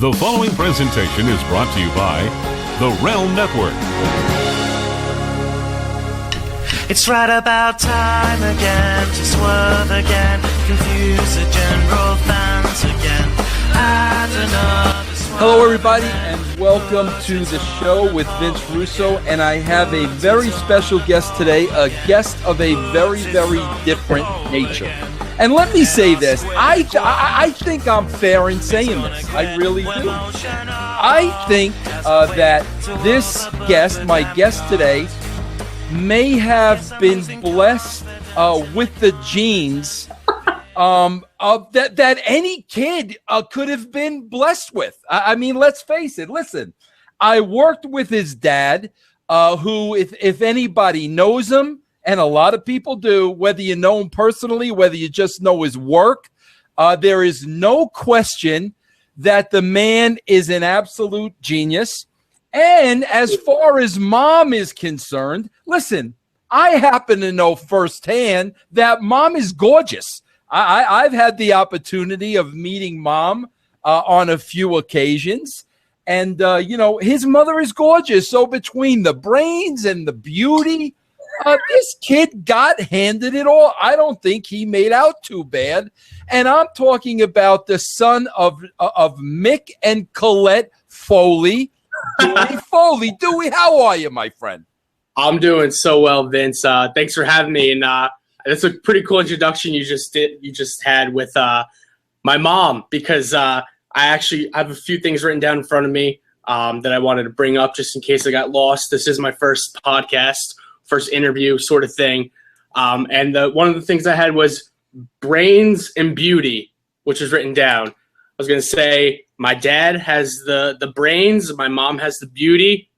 The following presentation is brought to you by the Realm Network. It's right about time again to swerve again, confuse the general fans again. Add another swerve. Hello, everybody, and welcome to the show with Vince Russo. And I have a very special guest today, a guest of a very, very different nature. And let me say this, I think I'm fair in saying this. I really do. I think that this guest, my guest today, may have been blessed with the genes that any kid could have been blessed with. I mean, let's face it. Listen, I worked with his dad, who, if anybody knows him, and a lot of people do, whether you know him personally, whether you just know his work, there is no question that the man is an absolute genius. And as far as mom is concerned, listen, I happen to know firsthand that mom is gorgeous. I've had the opportunity of meeting mom on a few occasions. And, his mother is gorgeous. So between the brains and the beauty, this kid got handed it all. I don't think he made out too bad. And I'm talking about the son of Mick and Colette Foley, Dewey Foley. Dewey, how are you, my friend? I'm doing so well, Vince. Thanks for having me. And that's a pretty cool introduction you just had with my mom, because I actually have a few things written down in front of me that I wanted to bring up just in case I got lost. This is my first podcast, first interview sort of thing. And one of the things I had was brains and beauty, which was written down. I was going to say my dad has the brains. My mom has the beauty.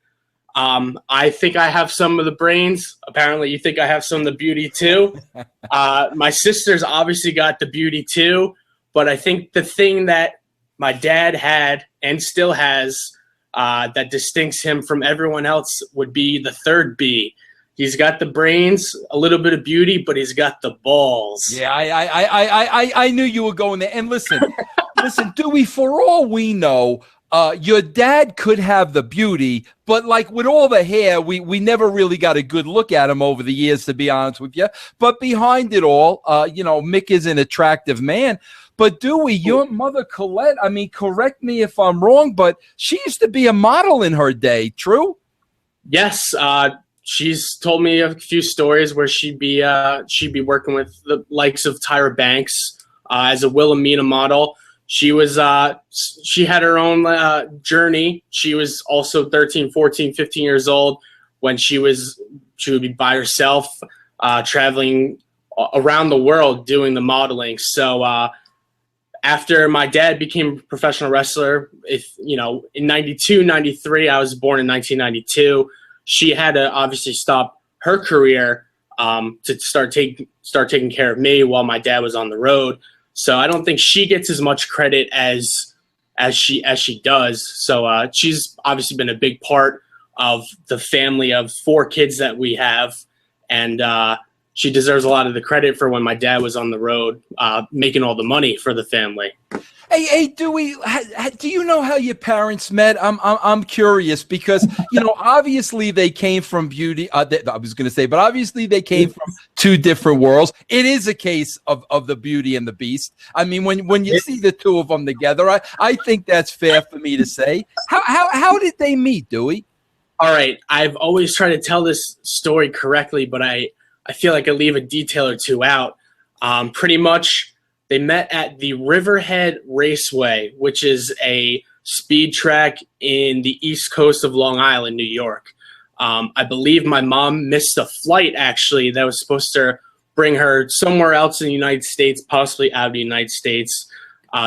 I think I have some of the brains. Apparently you think I have some of the beauty too. My sister's obviously got the beauty too. But I think the thing that my dad had and still has that distincts him from everyone else would be the third B. He's got the brains, a little bit of beauty, but he's got the balls. Yeah, I knew you were going there. And listen, Dewey, for all we know, your dad could have the beauty, but like with all the hair, we never really got a good look at him over the years, to be honest with you. But behind it all, Mick is an attractive man. But Dewey, your mother, Colette, I mean, correct me if I'm wrong, but she used to be a model in her day, true? Yes, she's told me a few stories where she'd be working with the likes of Tyra Banks as a Wilhelmina model. She had her own journey. She was also 13, 14, 15 years old when she would be by herself traveling around the world doing the modeling. So after my dad became a professional wrestler, in 92, 93, I was born in 1992. She had to obviously stop her career to start taking care of me while my dad was on the road. So I don't think she gets as much credit as she does. So she's obviously been a big part of the family of 4 kids that we have, and she deserves a lot of the credit for when my dad was on the road making all the money for the family. Hey, Dewey, do you know how your parents met? I'm curious because, obviously they came from beauty. I was going to say, but obviously they came from 2 different worlds. It is a case of the Beauty and the Beast. I mean, when you see the 2 of them together, I think that's fair for me to say. How did they meet, Dewey? All right. I've always tried to tell this story correctly, but I feel like I leave a detail or 2 out. Pretty much, they met at the Riverhead Raceway, which is a speed track in the east coast of Long Island, New York. I believe my mom missed a flight, actually, that was supposed to bring her somewhere else in the United States, possibly out of the United States.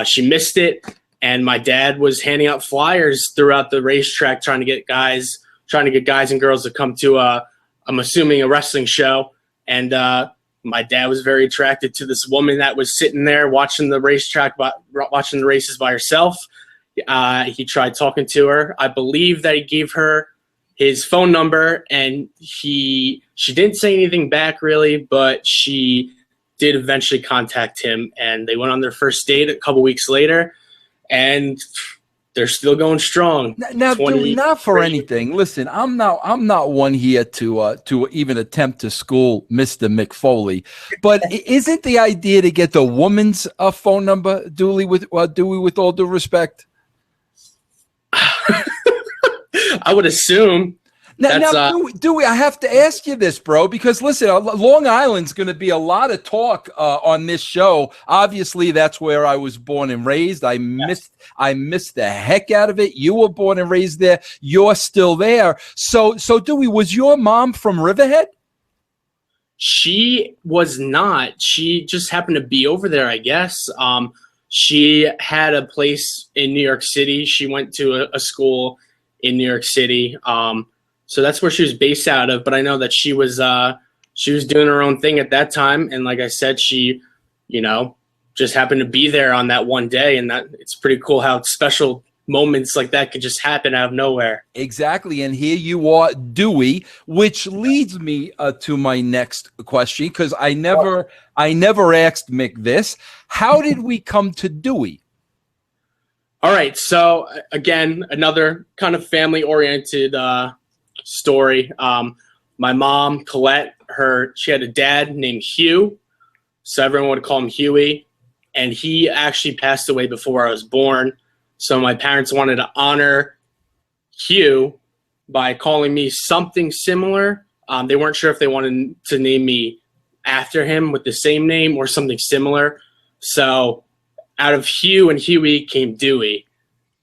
She missed it, and my dad was handing out flyers throughout the racetrack trying to get guys and girls to come to, I'm assuming, a wrestling show. And my dad was very attracted to this woman that was sitting there watching the racetrack, watching the races by herself. He tried talking to her. I believe that he gave her his phone number, and she didn't say anything back really, but she did eventually contact him, and they went on their first date a couple weeks later, and they're still going strong. Now, Dewey, not for anything. Listen, I'm not one here to even attempt to school Mr. Mick Foley, but isn't the idea to get the woman's phone number, Dewey, with all due respect? I would assume. Now, Dewey, I have to ask you this, bro, because listen, Long Island's going to be a lot of talk on this show. Obviously, that's where I was born and raised. I missed the heck out of it. You were born and raised there. You're still there. So Dewey, was your mom from Riverhead? She was not. She just happened to be over there, I guess. She had a place in New York City. She went to a school in New York City. So that's where she was based out of. But I know that she was doing her own thing at that time. And like I said, she, just happened to be there on that one day. And that it's pretty cool how special moments like that could just happen out of nowhere. Exactly. And here you are, Dewey, which leads me to my next question, because I never asked Mick this. How did we come to Dewey? All right. So again, another kind of family-oriented story. My mom, Colette, she had a dad named Hugh, so everyone would call him Huey, and he actually passed away before I was born. So my parents wanted to honor Hugh by calling me something similar. They weren't sure if they wanted to name me after him with the same name or something similar. So out of Hugh and Huey came Dewey,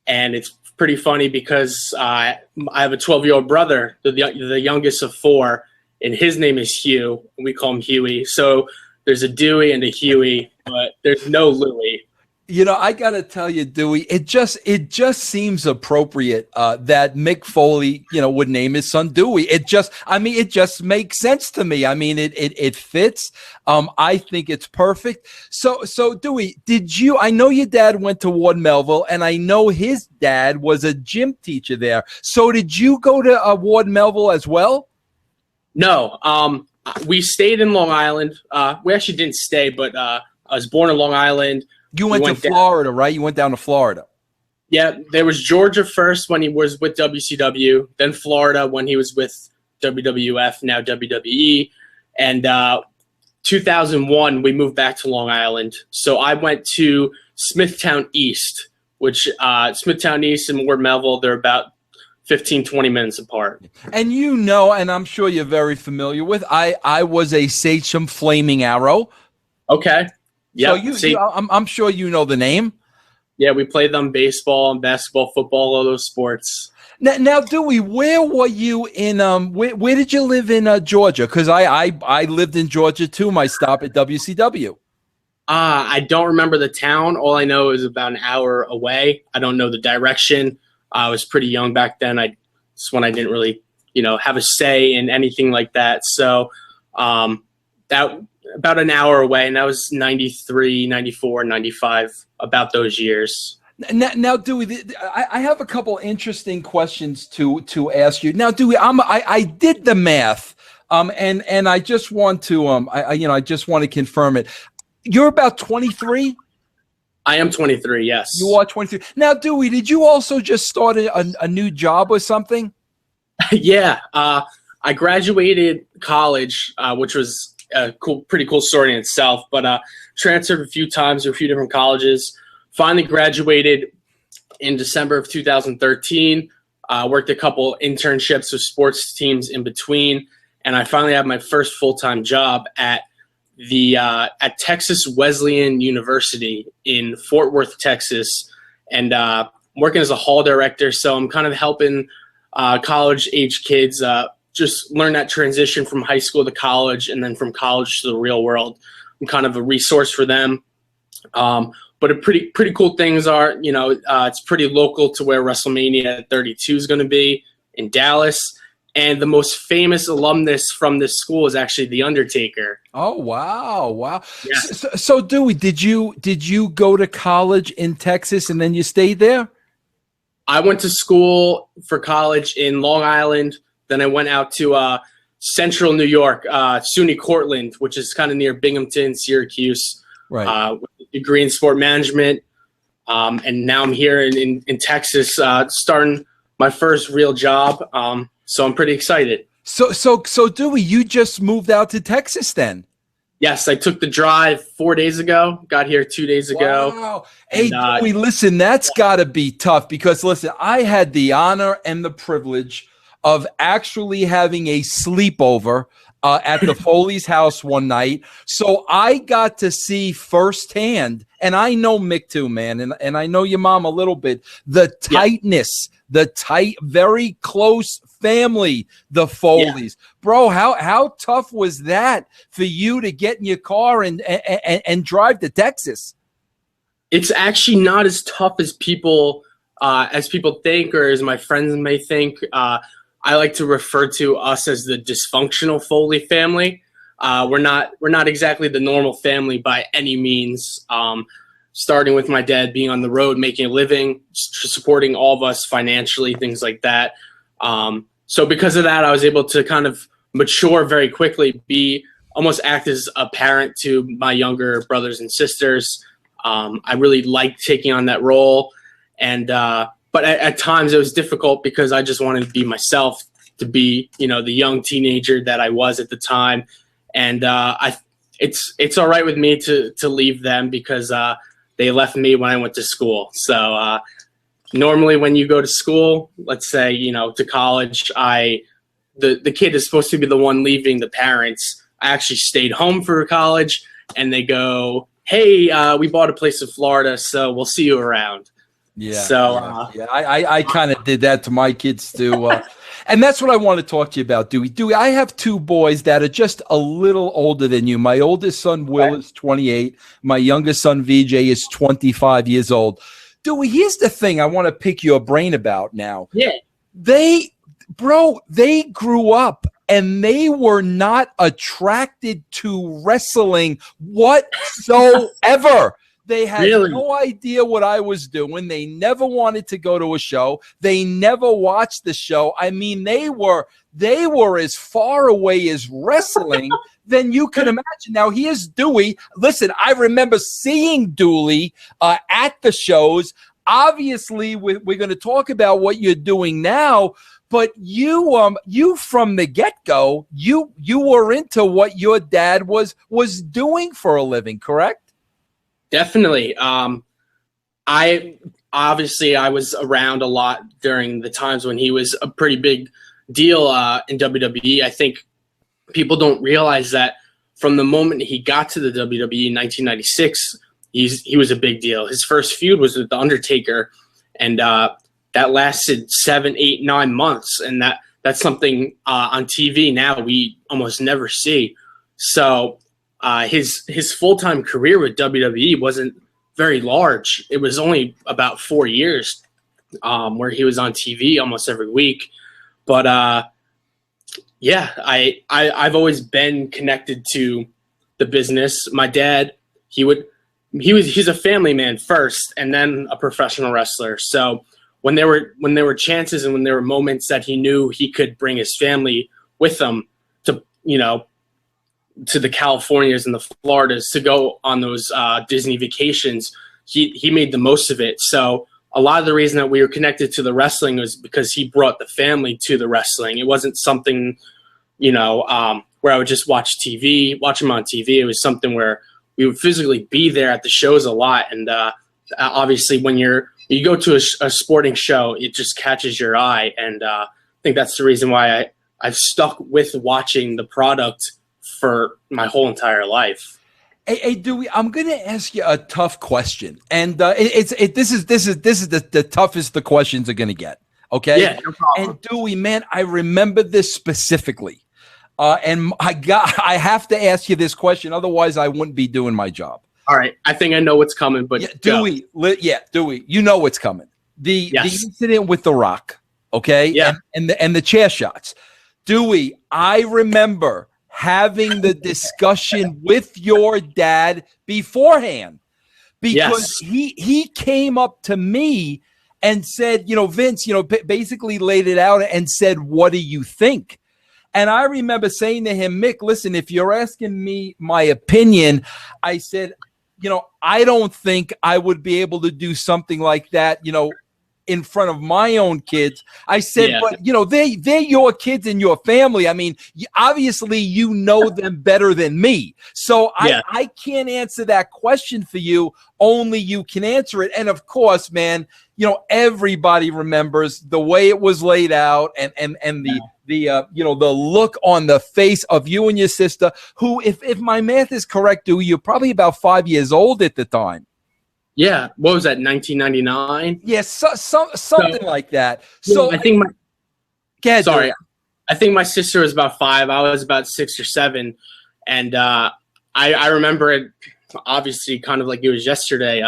and it's pretty funny because I have a 12-year-old brother, the youngest of four, and his name is Hugh, and we call him Huey. So there's a Dewey and a Huey, but there's no Louie. I got to tell you, Dewey, it just seems appropriate that Mick Foley, would name his son Dewey. It just makes sense to me. I mean, it fits. I think it's perfect. So Dewey, I know your dad went to Ward Melville, and I know his dad was a gym teacher there. So did you go to Ward Melville as well? No. We stayed in Long Island. We actually didn't stay, but I was born in Long Island. You went to Florida, right? You went down to Florida. Yeah, there was Georgia first when he was with WCW, then Florida when he was with WWF, now WWE. And 2001, we moved back to Long Island. So I went to Smithtown East, which Smithtown East and Ward Melville, they're about 15, 20 minutes apart. And and I'm sure you're very familiar with, I was a Sachem Flaming Arrow. Okay. Yeah, so I'm sure you know the name. Yeah, we played them baseball, basketball, football, all those sports. Now, Dewey, where were you in? Where did you live in Georgia? Because I lived in Georgia too. My stop at WCW. I don't remember the town. All I know is about an hour away. I don't know the direction. I was pretty young back then. It's when I didn't really, have a say in anything like that. So that. About an hour away, and that was 93, 94, 95, about those years. Now, Dewey, I have a couple interesting questions to ask you. Now, Dewey, I did the math, and I just want to I just want to confirm it. You're about 23. I am 23. Yes, you are 23. Now, Dewey, did you also just start a new job or something? Yeah, I graduated college, which was a pretty cool story in itself, but transferred a few times to a few different colleges. Finally graduated in December of 2013. Worked a couple internships with sports teams in between, and I finally had my first full-time job at Texas Wesleyan University in Fort Worth, Texas, and working as a hall director. So I'm kind of helping college-age kids just learn that transition from high school to college, and then from college to the real world. I'm kind of a resource for them. But a pretty cool things are, it's pretty local to where WrestleMania 32 is going to be in Dallas. And the most famous alumnus from this school is actually The Undertaker. Oh, wow. Yeah. So Dewey, did you go to college in Texas and then you stayed there? I went to school for college in Long Island. Then I went out to central New York, SUNY Cortland, which is kind of near Binghamton, Syracuse. Right. With a degree in sport management. And now I'm here in Texas, starting my first real job. So I'm pretty excited. So Dewey, you just moved out to Texas then? Yes, I took the drive 4 days ago, got here 2 days ago. Wow. Hey, Dewey, listen, that's got to be tough because, listen, I had the honor and the privilege of actually having a sleepover at the Foley's house one night. So I got to see firsthand, and I know Mick too, man, and I know your mom a little bit, the tightness, the tight, very close family, the Foleys. Yeah. Bro, how tough was that for you to get in your car and drive to Texas? It's actually not as tough as people think, or as my friends may think. I like to refer to us as the dysfunctional Foley family. We're not exactly the normal family by any means. Starting with my dad being on the road, making a living, supporting all of us financially, things like that. So because of that, I was able to kind of mature very quickly, almost act as a parent to my younger brothers and sisters. I really liked taking on that role. And but at times it was difficult because I just wanted to be myself, to be, the young teenager that I was at the time. And it's all right with me to leave them because they left me when I went to school. So normally when you go to school, let's say, to college, the kid is supposed to be the one leaving the parents. I actually stayed home for college, and they go, hey, we bought a place in Florida, so we'll see you around. Yeah. So I kind of did that to my kids too. And that's what I want to talk to you about, Dewey. Dewey, I have two boys that are just a little older than you. My oldest son, Will, is 28. My youngest son, VJ, is 25 years old. Dewey, here's the thing I want to pick your brain about now. Yeah. They grew up and they were not attracted to wrestling whatsoever. They had no idea what I was doing. They never wanted to go to a show. They never watched the show. I mean, they were as far away as wrestling than you can imagine. Now, here's Dewey. Listen, I remember seeing Dewey at the shows. Obviously, we're going to talk about what you're doing now, but you from the get-go, you were into what your dad was doing for a living, correct? Definitely. I was around a lot during the times when he was a pretty big deal in WWE. I think people don't realize that from the moment he got to the WWE in 1996, he was a big deal. His first feud was with The Undertaker, and that lasted 7, 8, 9 months. And that's something on TV now we almost never see. So his full-time career with WWE wasn't very large. It was only about 4 years where he was on TV almost every week. But I've always been connected to the business. My dad, he's a family man first and then a professional wrestler. So when there were chances and when there were moments that he knew he could bring his family with him to the Californias and the Floridas to go on those Disney vacations, he made the most of it. So a lot of the reason that we were connected to the wrestling was because he brought the family to the wrestling. It wasn't something, where I would just watch him on TV. It was something where we would physically be there at the shows a lot. And obviously when you go to a sporting show, it just catches your eye. And I think that's the reason why I've stuck with watching the product for my whole entire life. Hey, Dewey, I'm going to ask you a tough question, and this is the toughest the questions are going to get. Okay, yeah, no problem. And Dewey, man, I remember this specifically, and I have to ask you this question, otherwise I wouldn't be doing my job. All right, I think I know what's coming, but Dewey, Dewey, you know what's coming. The incident with The Rock, okay, and the chair shots. Dewey, I remember having the discussion with your dad beforehand because he came up to me and said, Vince, basically laid it out and said, what do you think? And I remember saying to him, Mick, listen, if you're asking me my opinion, I said, I don't think I would be able to do something like that, in front of my own kids. I said, but they're your kids and your family. I mean, obviously you know them better than me. So I can't answer that question for you. Only you can answer it. And of course, man, everybody remembers the way it was laid out and the look on the face of you and your sister, who, if my math is correct, you're probably about 5 years old at the time. Yeah, what was that? 1999. Yes, something like that. So I think Sorry, I think my sister was about 5. I was about 6 or 7, and I remember it obviously kind of like it was yesterday.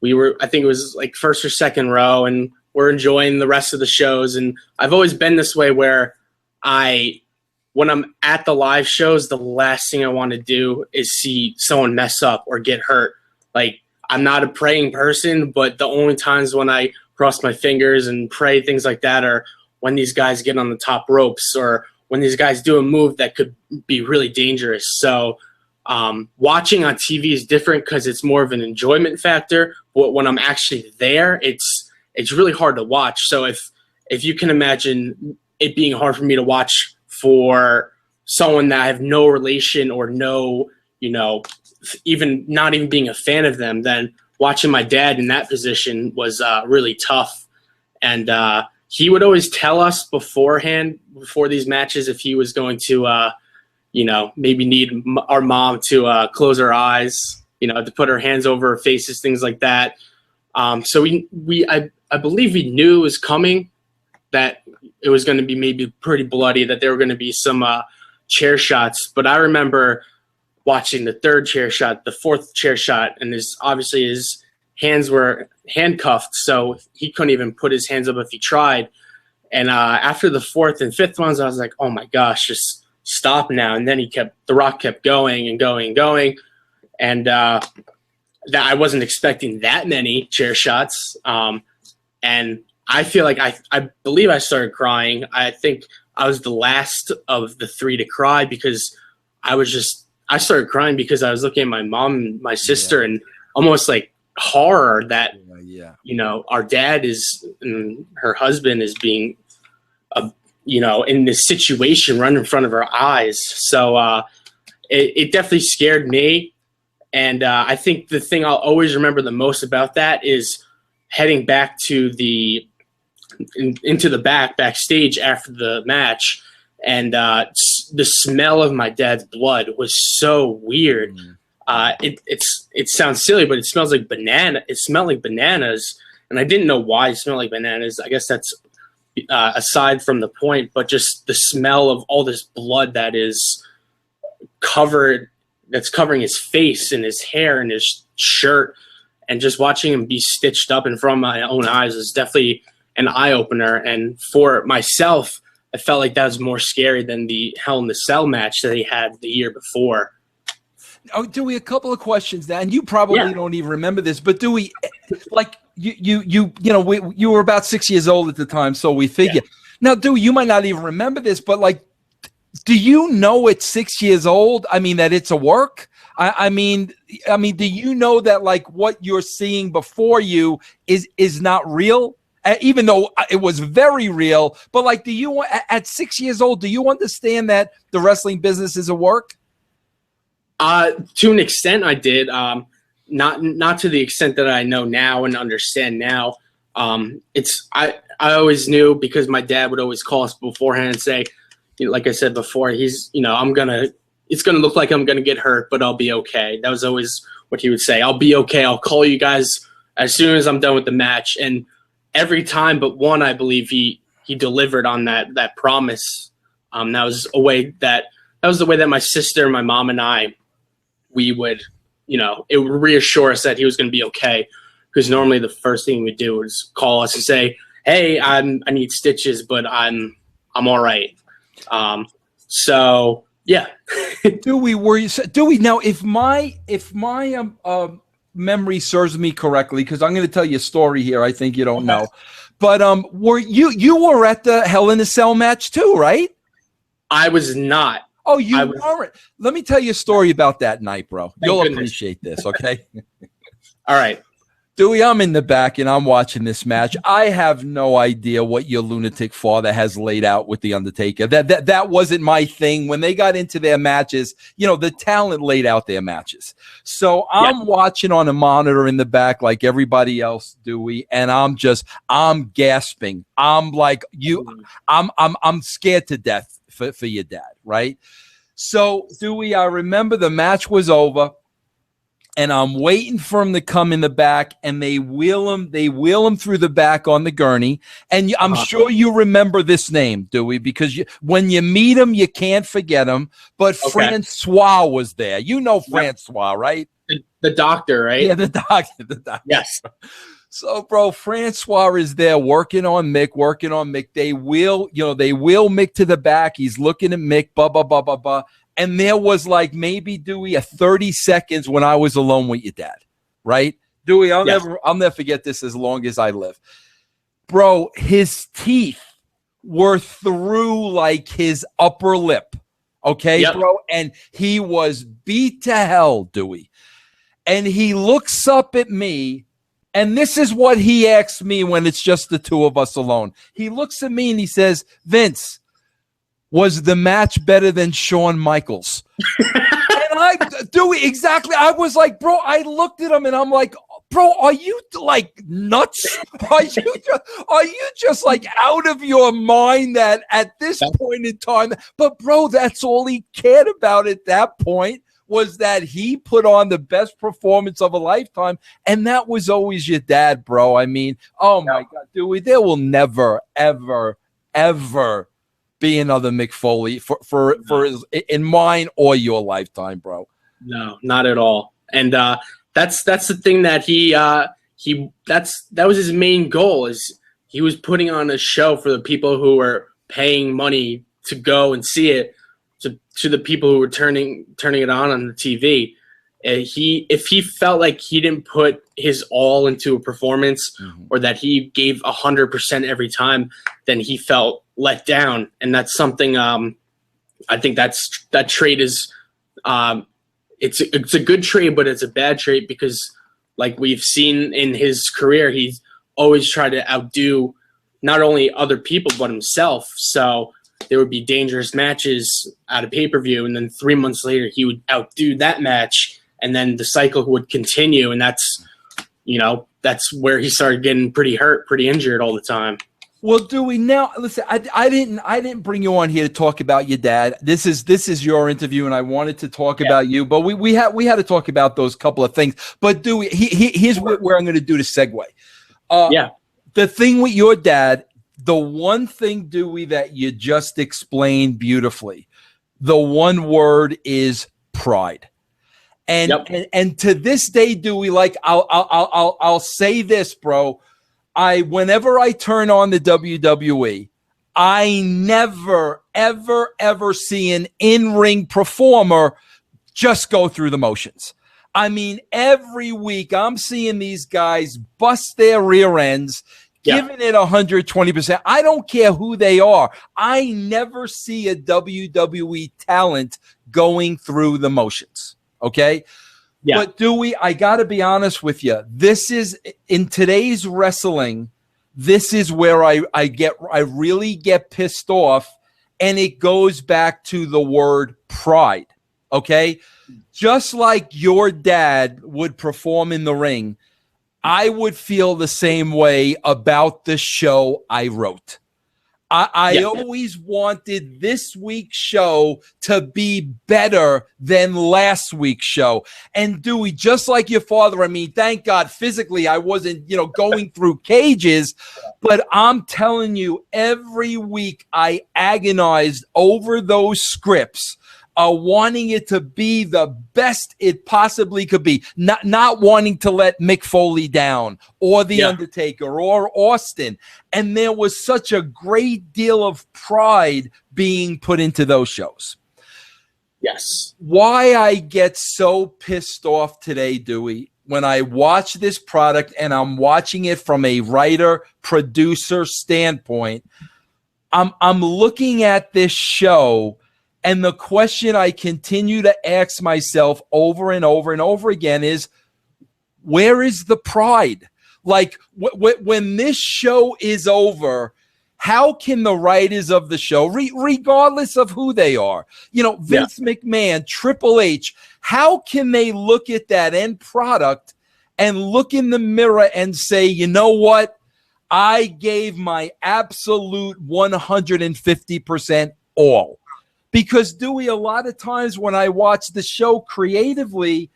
We were, I think it was like first or second row, and we're enjoying the rest of the shows. And I've always been this way where when I'm at the live shows, the last thing I want to do is see someone mess up or get hurt. Like, I'm not a praying person, but the only times when I cross my fingers and pray, things like that, are when these guys get on the top ropes or when these guys do a move that could be really dangerous. So watching on TV is different because it's more of an enjoyment factor. But when I'm actually there, it's really hard to watch. So if you can imagine it being hard for me to watch for someone that I have no relation or no, even not even being a fan of them, then watching my dad in that position was really tough. And he would always tell us beforehand, before these matches, if he was going to, maybe need our mom to close her eyes, to put her hands over her faces, things like that. So I believe we knew it was coming, that it was going to be maybe pretty bloody, that there were going to be some chair shots. But I remember watching the third chair shot, the fourth chair shot, and his hands were handcuffed, so he couldn't even put his hands up if he tried. And after the fourth and fifth ones, I was like, oh my gosh, just stop now. And then The Rock kept going and going and going. And that I wasn't expecting that many chair shots. And I feel like I believe I started crying. I think I was the last of the 3 to cry because I started crying because I was looking at my mom and my sister and almost like horror that, our dad and her husband is being, in this situation run in front of our eyes. So it definitely scared me. And I think the thing I'll always remember the most about that is heading back to into the backstage after the match. And the smell of my dad's blood was so weird. It sounds silly, but it smells like banana. It smelled like bananas, and I didn't know why it smelled like bananas. I guess that's aside from the point, but just the smell of all this blood that is that's covering his face and his hair and his shirt, and just watching him be stitched up in front of my own eyes is definitely an eye opener. And for myself, I felt like that was more scary than the Hell in the Cell match that he had the year before. Oh, Dewey, a couple of questions now, and you probably don't even remember this, but Dewey, like you were about 6 years old at the time, so we figure. Yeah. Now, Dewey, you might not even remember this, but like, do you know at 6 years old, that it's a work? I mean, do you know that like what you're seeing before you is not real? Even though it was very real, but like, at 6 years old, do you understand that the wrestling business is a work? To an extent, I did. Not to the extent that I know now and understand now. I always knew because my dad would always call us beforehand and say, like I said before, it's gonna look like I'm gonna get hurt, but I'll be okay. That was always what he would say. I'll be okay. I'll call you guys as soon as I'm done with the match. And every time but one, I believe he delivered on that promise. That was the way that my sister, my mom, and I, we would, it would reassure us that he was going to be okay. Because normally the first thing we do is call us and say, "Hey, I need stitches, but I'm all right." So yeah. Dewey, now if my memory serves me correctly, because I'm going to tell you a story here. I think you don't know, but you were at the Hell in a Cell match too, right? I was not. Oh, you weren't. Let me tell you a story about that night, bro. You'll appreciate this, okay? All right. Dewey, I'm in the back and I'm watching this match. I have no idea what your lunatic father has laid out with The Undertaker. That wasn't my thing. When they got into their matches, the talent laid out their matches. So I'm watching on a monitor in the back like everybody else, Dewey, and I'm gasping. I'm like, I'm scared to death for your dad, right? So, Dewey, I remember the match was over. And I'm waiting for him to come in the back, and they wheel him through the back on the gurney. And I'm sure you remember this name, Dewey, because when you meet him, you can't forget him. But Francois was there. You know Francois, right? The doctor, right? Yeah, the doctor. Yes. So, bro, Francois is there working on Mick. They wheel Mick to the back. He's looking at Mick, blah, blah, blah, blah, blah. And there was like maybe, Dewey, a 30 seconds when I was alone with your dad, right? Dewey, I'll never forget this as long as I live. Bro, his teeth were through like his upper lip, okay, bro? And he was beat to hell, Dewey. And he looks up at me, and this is what he asks me when it's just the two of us alone. He looks at me and he says, Vince, was the match better than Shawn Michaels? And Dewey, exactly. I was like, bro, I looked at him and I'm like, bro, are you like nuts? Are you just like out of your mind that at this point in time? But bro, that's all he cared about at that point, was that he put on the best performance of a lifetime. And that was always your dad, bro. I mean, oh my God, Dewey, there will never, ever, ever be another Mick Foley for his, in mine or your lifetime, bro. No, not at all. And that's the thing that that was his main goal, is he was putting on a show for the people who were paying money to go and see it, to the people who were turning it on the TV. If he felt like he didn't put his all into a performance, or that he gave 100% every time, then he felt let down. And that's something I think that trait is it's a good trait, but it's a bad trait, because like we've seen in his career, he's always tried to outdo not only other people but himself. So there would be dangerous matches at a pay-per-view, and then 3 months later he would outdo that match, and then the cycle would continue. And that's where he started getting pretty hurt, pretty injured all the time. Well, Dewey, now listen, I didn't bring you on here to talk about your dad. This is your interview, and I wanted to talk about you, but we had to talk about those couple of things. But Dewey, here's where I'm going to do the segue. The thing with your dad, the one thing, Dewey, that you just explained beautifully, the one word is pride. And to this day, Dewey, like I'll say this, bro. Whenever I turn on the WWE, I never, ever, ever see an in-ring performer just go through the motions. I mean, every week I'm seeing these guys bust their rear ends, giving it 120%. I don't care who they are. I never see a WWE talent going through the motions. Okay? Yeah. But Dewey, I got to be honest with you. This is, in today's wrestling, this is where I really get pissed off, and it goes back to the word pride. Okay? Just like your dad would perform in the ring, I would feel the same way about the show I wrote. I always wanted this week's show to be better than last week's show. And Dewey, just like your father, I mean, thank God physically I wasn't, going through cages, but I'm telling you, every week I agonized over those scripts, wanting it to be the best it possibly could be, not wanting to let Mick Foley down, or The Undertaker, or Austin. And there was such a great deal of pride being put into those shows. Yes. Why I get so pissed off today, Dewey, when I watch this product, and I'm watching it from a writer, producer standpoint, I'm looking at this show, And the question I continue to ask myself over and over and over again is, where is the pride? Like when this show is over, how can the writers of the show, regardless of who they are, Vince McMahon, Triple H, how can they look at that end product and look in the mirror and say, you know what? I gave my absolute 150% all. Because, Dewey, a lot of times when I watch the show creatively,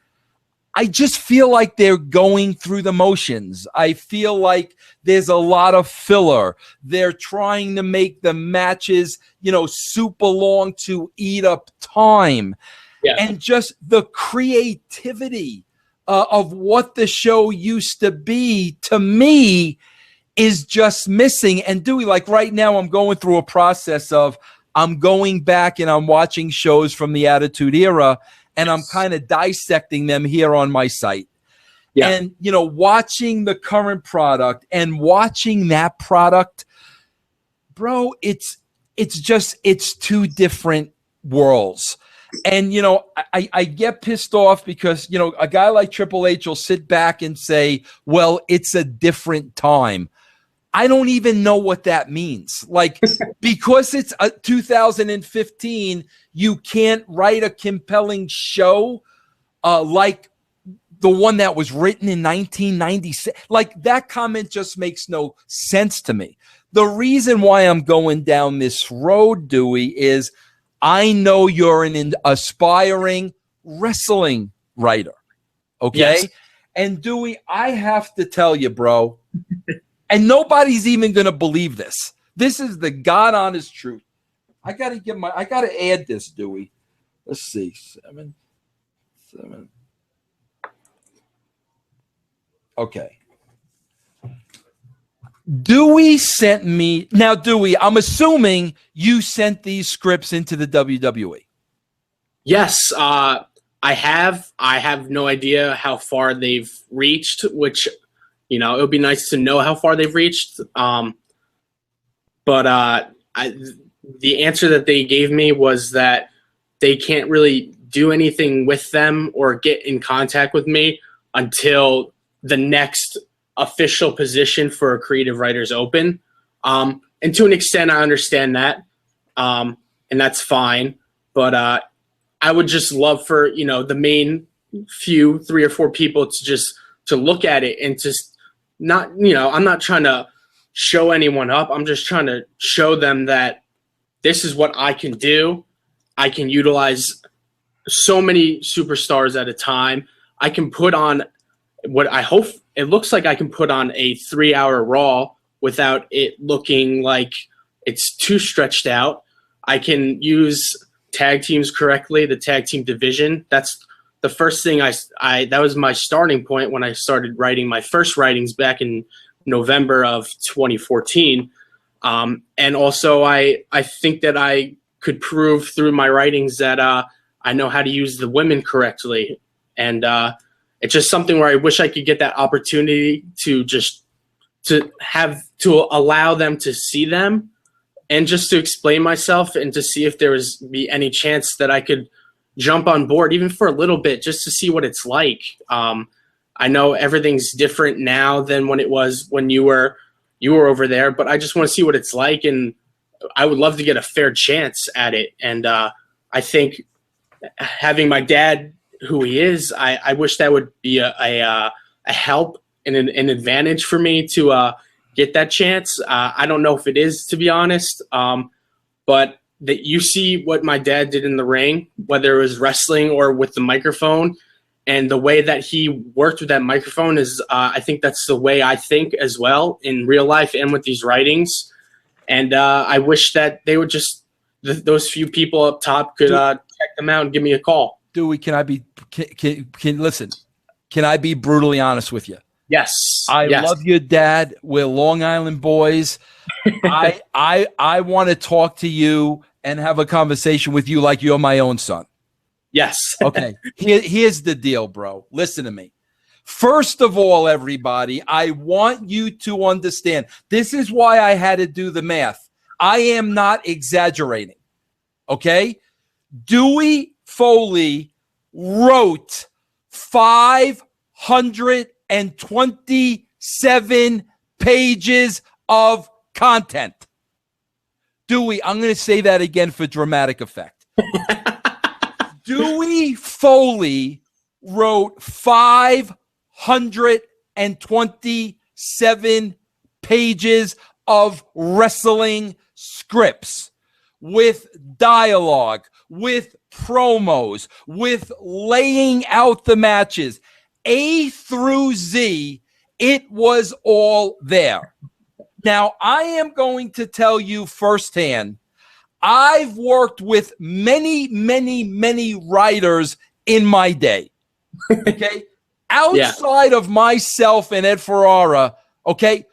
I just feel like they're going through the motions. I feel like there's a lot of filler. They're trying to make the matches, super long to eat up time. Yeah. And just the creativity of what the show used to be, to me, is just missing. And Dewey, like right now, I'm going through a process of I'm going back and I'm watching shows from the Attitude Era, and I'm kind of dissecting them here on my site. Yeah. And, watching the current product and watching that product, bro, it's two different worlds. And, I get pissed off because, a guy like Triple H will sit back and say, well, it's a different time. I don't even know what that means. Like, because it's 2015, you can't write a compelling show like the one that was written in 1996. Like, that comment just makes no sense to me. The reason why I'm going down this road, Dewey, is I know you're an aspiring wrestling writer. Okay? Yes. And Dewey, I have to tell you, bro, and nobody's even going to believe this. This is the God honest truth. I got to add this, Dewey. Let's see. 7. Okay. Dewey sent me. Now, Dewey, I'm assuming you sent these scripts into the WWE. Yes, I have. I have no idea how far they've reached, which, it would be nice to know how far they've reached. But the answer that they gave me was that they can't really do anything with them or get in contact with me until the next official position for a creative writer's open. And to an extent, I understand that. And that's fine. But I would just love for, the main few, 3 or 4 people to look at it and just not, I'm not trying to show anyone up. I'm just trying to show them that this is what I can do. I can utilize so many superstars at a time. I can put on what I hope it looks like I can put on a 3-hour Raw without it looking like it's too stretched out. I can use tag teams correctly, the tag team division. That's the first thing that was my starting point when I started writing my first writings back in November of 2014. And also I think that I could prove through my writings that I know how to use the women correctly. And it's just something where I wish I could get that opportunity to allow them to see them and just to explain myself and to see if there was be any chance that I could jump on board even for a little bit just to see what it's like. I know everything's different now than when it was when you were over there, but I just want to see what it's like, and I would love to get a fair chance at it. And I think having my dad who he is, I wish that would be a help and an advantage for me to get that chance. I don't know if it is, to be honest, but that you see what my dad did in the ring, whether it was wrestling or with the microphone, and the way that he worked with that microphone is, I think that's the way I think as well in real life and with these writings. And I wish that they would just, those few people up top could check them out and give me a call. Dewey, can I be brutally honest with you? Yes. I love your dad. We're Long Island boys. I want to talk to you and have a conversation with you like you're my own son. Yes. Okay. Here's the deal, bro. Listen to me. First of all, everybody, I want you to understand. This is why I had to do the math. I am not exaggerating. Okay? Dewey Foley wrote 527 pages of content. Dewey, I'm going to say that again for dramatic effect. Dewey Foley wrote 527 pages of wrestling scripts with dialogue, with promos, with laying out the matches. A through Z, it was all there. Now, I am going to tell you firsthand, I've worked with many, many, many writers in my day, okay? Outside of myself and Ed Ferrara, okay,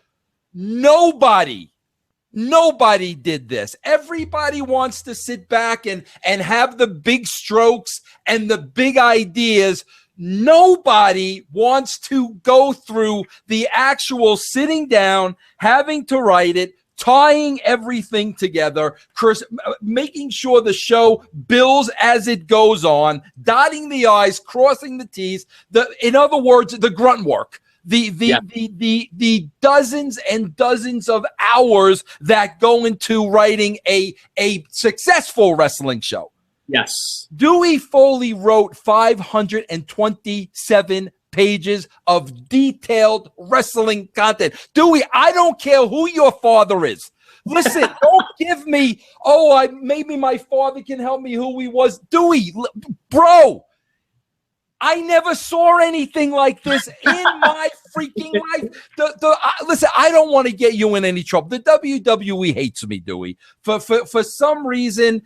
nobody did this. Everybody wants to sit back and have the big strokes and the big ideas. Nobody wants to go through the actual sitting down, having to write it, tying everything together, making sure the show bills as it goes on, dotting the I's, crossing the T's. In other words, the grunt work. The dozens and dozens of hours that go into writing a successful wrestling show. Yes. Dewey Foley wrote 527 pages of detailed wrestling content. Dewey, I don't care who your father is. Listen, don't give me, maybe my father can help me who he was. Dewey, bro, I never saw anything like this in my freaking life. Listen, I don't want to get you in any trouble. The WWE hates me, Dewey. For some reason,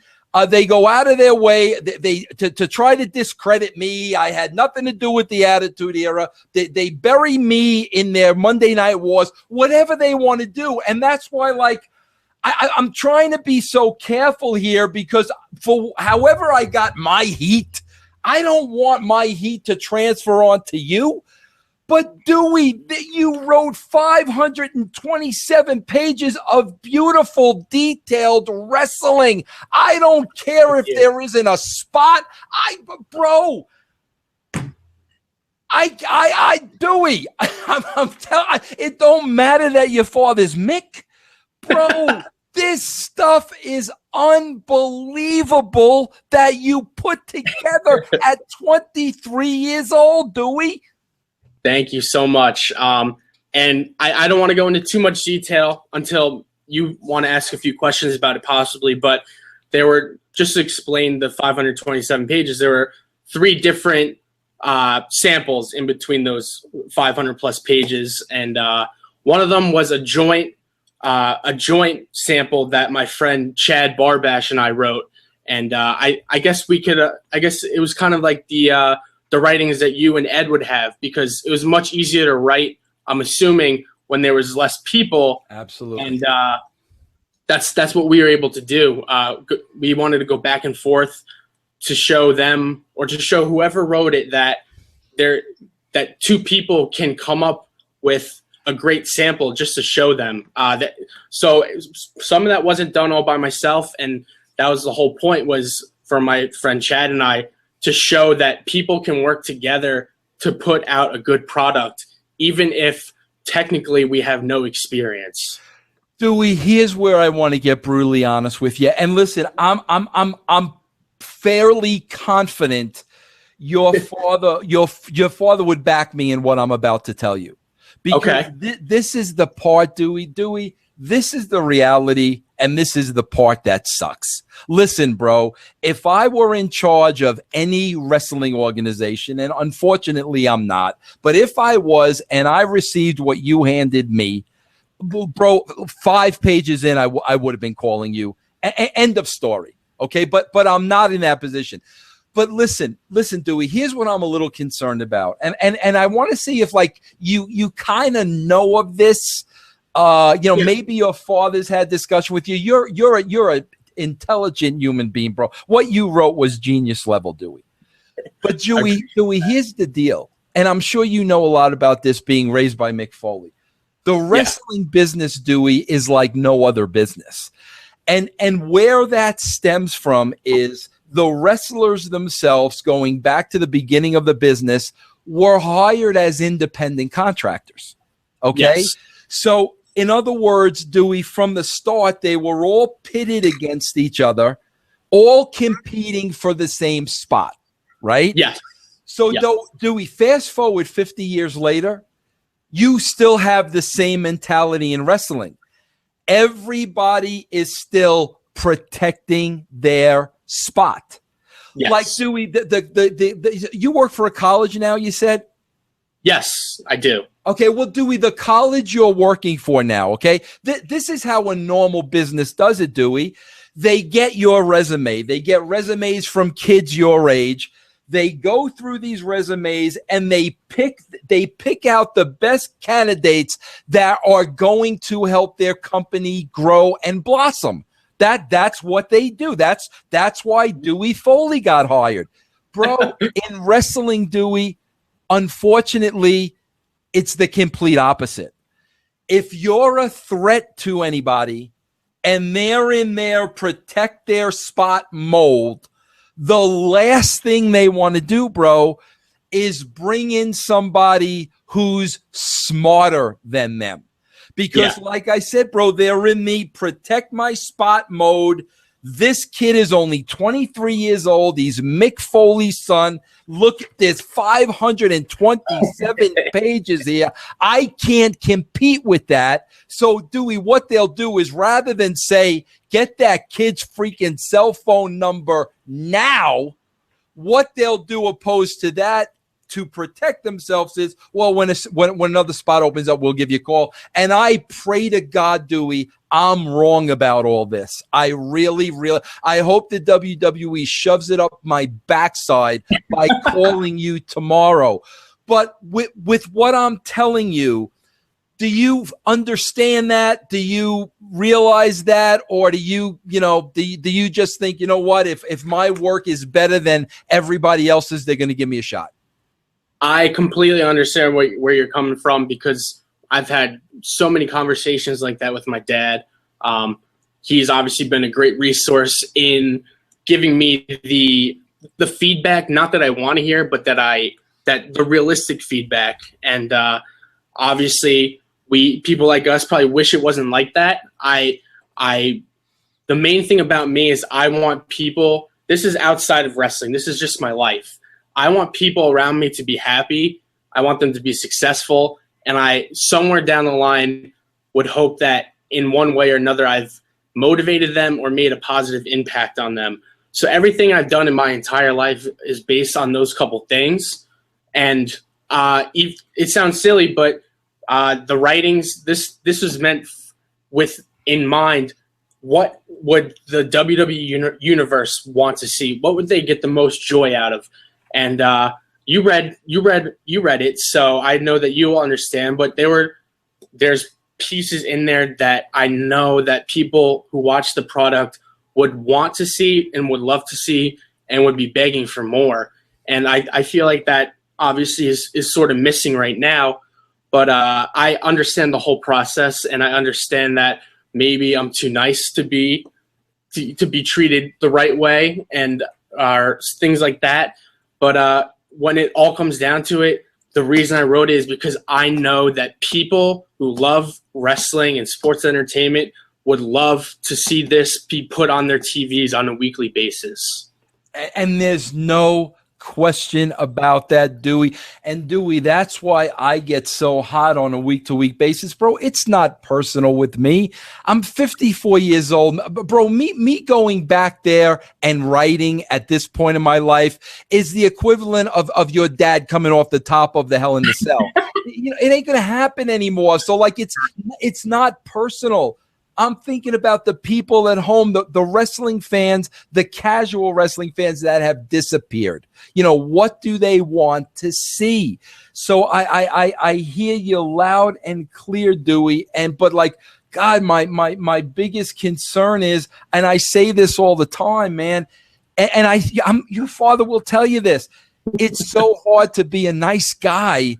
they go out of their way to try to discredit me. I had nothing to do with the Attitude Era. They bury me in their Monday Night Wars, whatever they want to do. And that's why, I'm trying to be so careful here, because for however I got my heat, I don't want my heat to transfer on to you. But Dewey, you wrote 527 pages of beautiful, detailed wrestling. I don't care if there isn't a spot. Dewey, I'm telling, it don't matter that your father's Mick, bro. This stuff is unbelievable that you put together at 23 years old, Dewey. Thank you so much. And I don't want to go into too much detail until you want to ask a few questions about it possibly, but there were, just to explain the 527 pages, there were 3 different samples in between those 500 plus pages. And one of them was a joint sample that my friend Chad Barbash and I wrote. And I guess we could, I guess it was kind of like the writings that you and Ed would have, because it was much easier to write, I'm assuming, when there was less people. Absolutely. And that's what we were able to do. We wanted to go back and forth to show them, or to show whoever wrote it, that 2 people can come up with a great sample, just to show them so some of that wasn't done all by myself. And that was the whole point, was for my friend Chad and I to show that people can work together to put out a good product, even if technically we have no experience. Dewey, here's where I want to get brutally honest with you. And listen, I'm fairly confident your father would back me in what I'm about to tell you. Because this is the part, Dewey, this is the reality, and this is the part that sucks. Listen, bro, if I were in charge of any wrestling organization, and unfortunately I'm not, but if I was and I received what you handed me, bro, 5 pages in, I would have been calling you. End of story. Okay, but I'm not in that position. But listen, Dewey, here's what I'm a little concerned about. And I want to see if you kind of know of this. Maybe your father's had discussion with you. You're an intelligent human being, bro. What you wrote was genius level, Dewey. But Dewey, here's the deal. And I'm sure you know a lot about this, being raised by Mick Foley. The wrestling business, Dewey, is like no other business. And where that stems from is the wrestlers themselves, going back to the beginning of the business, were hired as independent contractors. Okay. Yes. So in other words, Dewey, from the start, they were all pitted against each other, all competing for the same spot. Right. Yes. So Dewey, fast forward 50 years later, you still have the same mentality in wrestling. Everybody is still protecting their spot. Yes. Like Dewey, you work for a college now, you said? Yes, I do. Okay, well, Dewey, the college you're working for now, okay? This is how a normal business does it, Dewey. They get your resume. They get resumes from kids your age. They go through these resumes and they pick out the best candidates that are going to help their company grow and blossom. That's what they do. That's why Dewey Foley got hired. Bro, in wrestling, Dewey, unfortunately, it's the complete opposite. If you're a threat to anybody and they're in their protect their spot mold, the last thing they want to do, bro, is bring in somebody who's smarter than them. Because like I said, bro, they're in the protect my spot mode. This kid is only 23 years old. He's Mick Foley's son. Look at this, 527 pages here. I can't compete with that. So, Dewey, what they'll do is rather than say, get that kid's freaking cell phone number now, what they'll do opposed to that to protect themselves is, well, when another spot opens up, we'll give you a call. And I pray to God, Dewey, I'm wrong about all this. I really, I hope the WWE shoves it up my backside by calling you tomorrow. But with what I'm telling you, do you understand that? Do you realize that? Or do you just think, you know what, if my work is better than everybody else's, they're going to give me a shot? I completely understand where you're coming from, because I've had so many conversations like that with my dad. He's obviously been a great resource in giving me the feedback, not that I want to hear, but that the realistic feedback. And obviously, people like us probably wish it wasn't like that. The main thing about me is I want people. This is outside of wrestling. This is just my life. I want people around me to be happy. I want them to be successful. And I, somewhere down the line, would hope that in one way or another, I've motivated them or made a positive impact on them. So everything I've done in my entire life is based on those couple things. And it sounds silly, but the writings, this was meant with in mind, what would the WWE universe want to see? What would they get the most joy out of? And you read it, so I know that you will understand. But there's pieces in there that I know that people who watch the product would want to see and would love to see and would be begging for more. And I feel like that obviously is sort of missing right now. But I understand the whole process, and I understand that maybe I'm too nice to be treated the right way and things like that. But when it all comes down to it, the reason I wrote it is because I know that people who love wrestling and sports entertainment would love to see this be put on their TVs on a weekly basis. And there's no question about that, Dewey. And Dewey, that's why I get so hot on a week-to-week basis, bro. It's not personal with me. I'm 54 years old, bro. Me going back there and writing at this point in my life is the equivalent of your dad coming off the top of the Hell in the Cell. It ain't gonna happen anymore. So like, it's not personal. I'm thinking about the people at home, the wrestling fans, the casual wrestling fans that have disappeared. What do they want to see? So I hear you loud and clear, Dewey. But like, God, my biggest concern is, and I say this all the time, man, and your father will tell you this. It's so hard to be a nice guy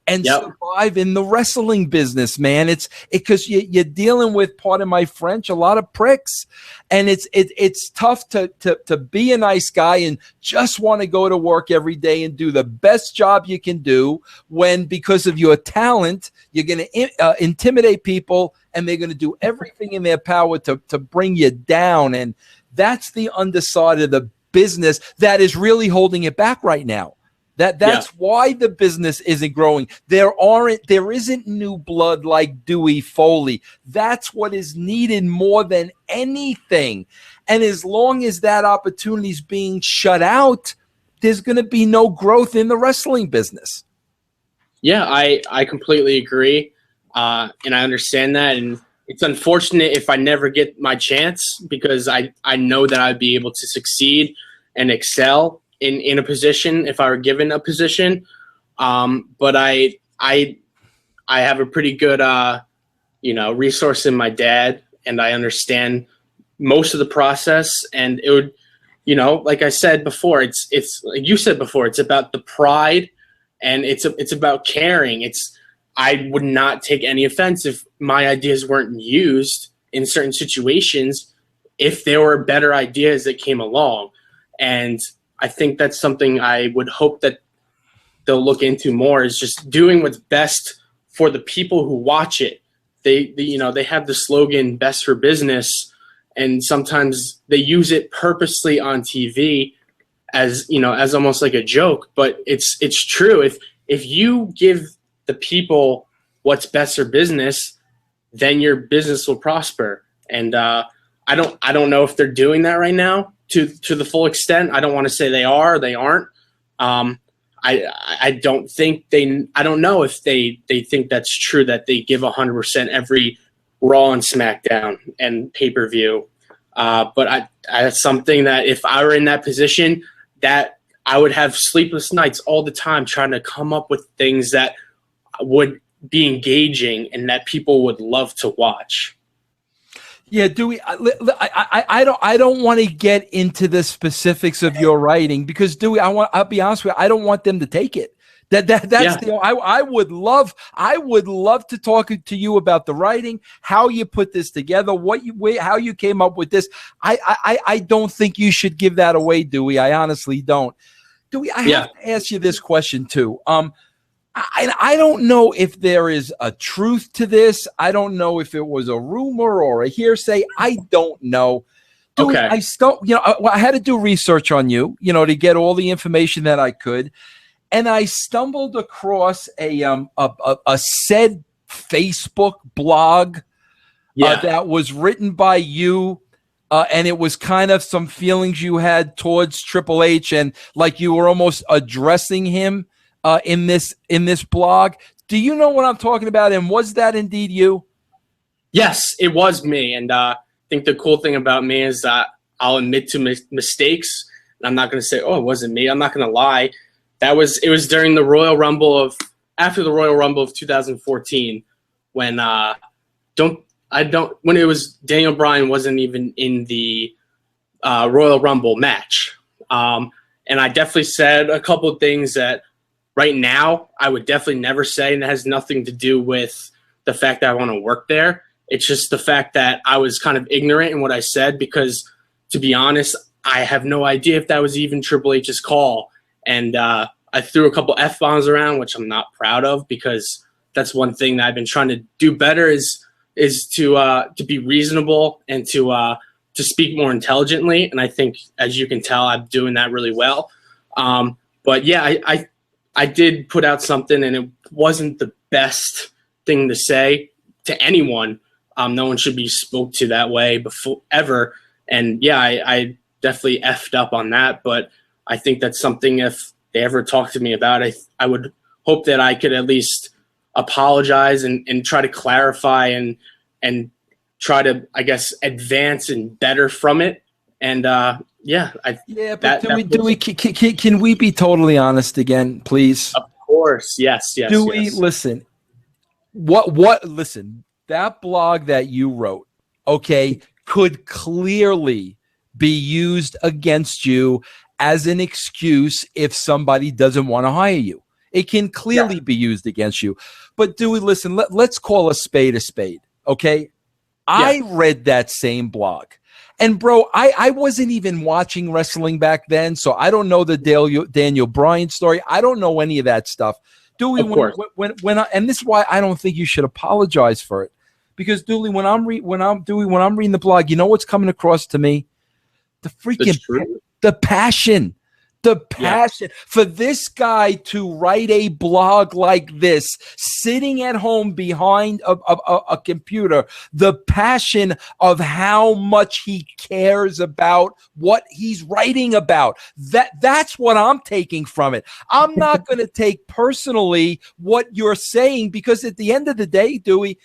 and Yep. survive in the wrestling business, man. It's because you're dealing with, pardon my French, a lot of pricks, and it's tough to be a nice guy and just want to go to work every day and do the best job you can do when, because of your talent, you're going to intimidate people, and they're going to do everything in their power to bring you down. And that's the underside of the business that is really holding it back right now. That's why the business isn't growing. There isn't new blood like Dewey Foley. That's what is needed more than anything. And as long as that opportunity is being shut out, there's going to be no growth in the wrestling business. Yeah, I completely agree. And I understand that. And it's unfortunate if I never get my chance, because I know that I'd be able to succeed and excel in a position if I were given a position. But I have a pretty good, resource in my dad, and I understand most of the process. And it would, like I said before, it's like you said before, it's about the pride, and it's about caring. I would not take any offense if my ideas weren't used in certain situations, if there were better ideas that came along. And I think that's something I would hope that they'll look into more, is just doing what's best for the people who watch it. They have the slogan "Best for Business," and sometimes they use it purposely on TV as almost like a joke. But it's true. If you give the people what's best for business, then your business will prosper. And I don't know if they're doing that right now to the full extent. I don't want to say they are or they aren't. I don't think I don't know if they think that's true, that they give 100% every Raw and SmackDown and pay-per-view. But that's something that if I were in that position, that I would have sleepless nights all the time trying to come up with things that would be engaging and that people would love to watch. Yeah, Dewey, I don't want to get into the specifics of your writing, because Dewey, I'll be honest with you, I don't want them to take it. I would love to talk to you about the writing, how you put this together, how you came up with this. I don't think you should give that away, Dewey. I honestly don't. Dewey, I have to ask you this question too. I don't know if there is a truth to this. I don't know if it was a rumor or a hearsay. I don't know. Dewey, Okay. I had to do research on you, to get all the information that I could. And I stumbled across a said Facebook blog that was written by you, and it was kind of some feelings you had towards Triple H, and like you were almost addressing him in this blog. Do you know what I'm talking about? And was that indeed you? Yes, it was me. And I think the cool thing about me is that I'll admit to mistakes. And I'm not going to say, "Oh, it wasn't me." I'm not going to lie. It was during the Royal Rumble after the Royal Rumble of 2014, when when it was Daniel Bryan wasn't even in the Royal Rumble match. And I definitely said a couple of things that right now I would definitely never say, and it has nothing to do with the fact that I want to work there. It's just the fact that I was kind of ignorant in what I said, because, to be honest, I have no idea if that was even Triple H's call. And I threw a couple F-bombs around, which I'm not proud of, because that's one thing that I've been trying to do better is to be reasonable and to speak more intelligently. And I think, as you can tell, I'm doing that really well. But yeah, I did put out something, and it wasn't the best thing to say to anyone. No one should be spoke to that way before ever. And yeah, I definitely effed up on that. But I think that's something, if they ever talk to me about it, I would hope that I could at least apologize and try to clarify and try to, I guess, advance and better from it. And but Dewey, can we be totally honest again, please? Of course, yes. Dewey, yes. Listen. Listen. That blog that you wrote, could clearly be used against you as an excuse if somebody doesn't want to hire you. It can clearly be used against you. But Dewey, listen, let's call a spade, okay? I read that same blog. And, bro, I wasn't even watching wrestling back then, so I don't know the Daniel Bryan story. I don't know any of that stuff. Dewey, and this is why I don't think you should apologize for it. Because, Dewey, when I'm reading the blog, you know what's coming across to me? The freaking passion. The passion for this guy to write a blog like this, sitting at home behind a computer, the passion of how much he cares about what he's writing about. That's what I'm taking from it. I'm not going to take personally what you're saying, because at the end of the day, Dewey,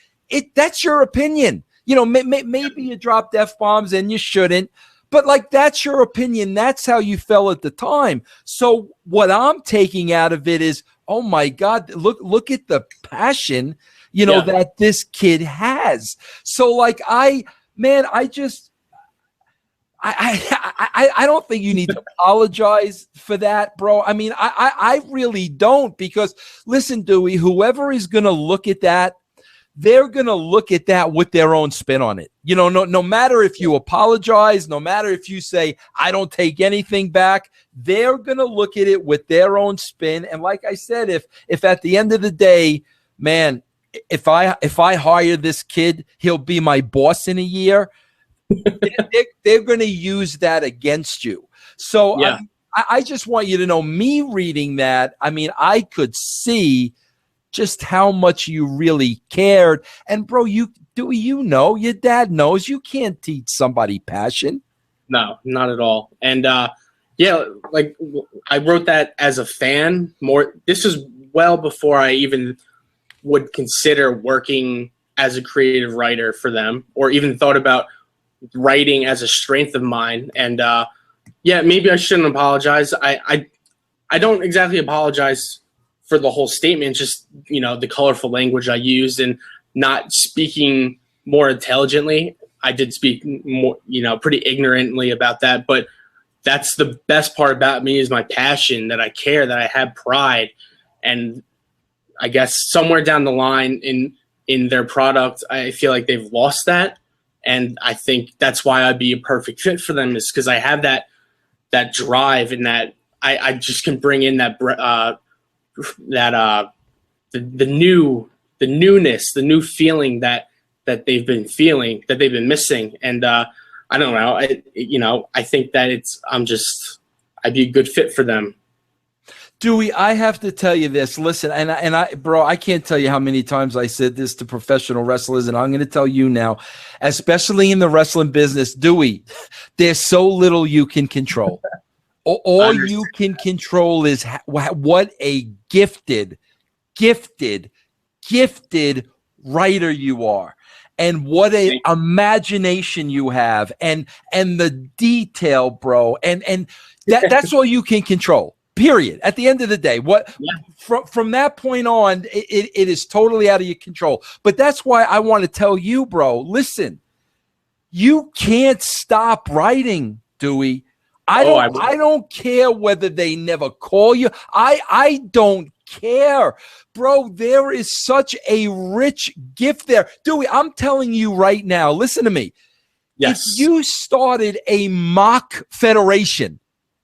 that's your opinion. You know, maybe you dropped F-bombs and you shouldn't. But, like, that's your opinion. That's how you felt at the time. So what I'm taking out of it is, oh, my God, look at the passion, that this kid has. So, like, I don't think you need to apologize for that, bro. I mean, I really don't, because, listen, Dewey, whoever is going to look at that, they're going to look at that with their own spin on it. No matter if you apologize, no matter if you say, I don't take anything back, they're going to look at it with their own spin. And like I said, if at the end of the day, man, if I hire this kid, he'll be my boss in a year, they're going to use that against you. So I just want you to know, me reading that, I mean, I could see just how much you really cared. And, bro, your dad knows you can't teach somebody passion. No, not at all. And, like, I wrote that as a fan more. This is well before I even would consider working as a creative writer for them, or even thought about writing as a strength of mine. And, maybe I shouldn't apologize. I don't exactly apologize for the whole statement, just, the colorful language I used and not speaking more intelligently. I did speak more, pretty ignorantly about that, but that's the best part about me, is my passion, that I care, that I have pride. And I guess somewhere down the line in their product, I feel like they've lost that. And I think that's why I'd be a perfect fit for them, is because I have that drive, and that I just can bring in the newness, the new feeling that they've been feeling, that they've been missing. And I don't know, I think that I'd be a good fit for them. Dewey, I have to tell you this. Listen, bro, I can't tell you how many times I said this to professional wrestlers, and I'm going to tell you now, especially in the wrestling business, Dewey, there's so little you can control. All you can control is what a gifted writer you are, and what a imagination you have, and the detail, bro, and that's all you can control. Period. At the end of the day, from that point on, it is totally out of your control. But that's why I want to tell you, bro, listen, you can't stop writing, Dewey. I don't care whether they never call you. I don't care, bro. There is such a rich gift there. Dewey, I'm telling you right now, listen to me. Yes. If you started a mock federation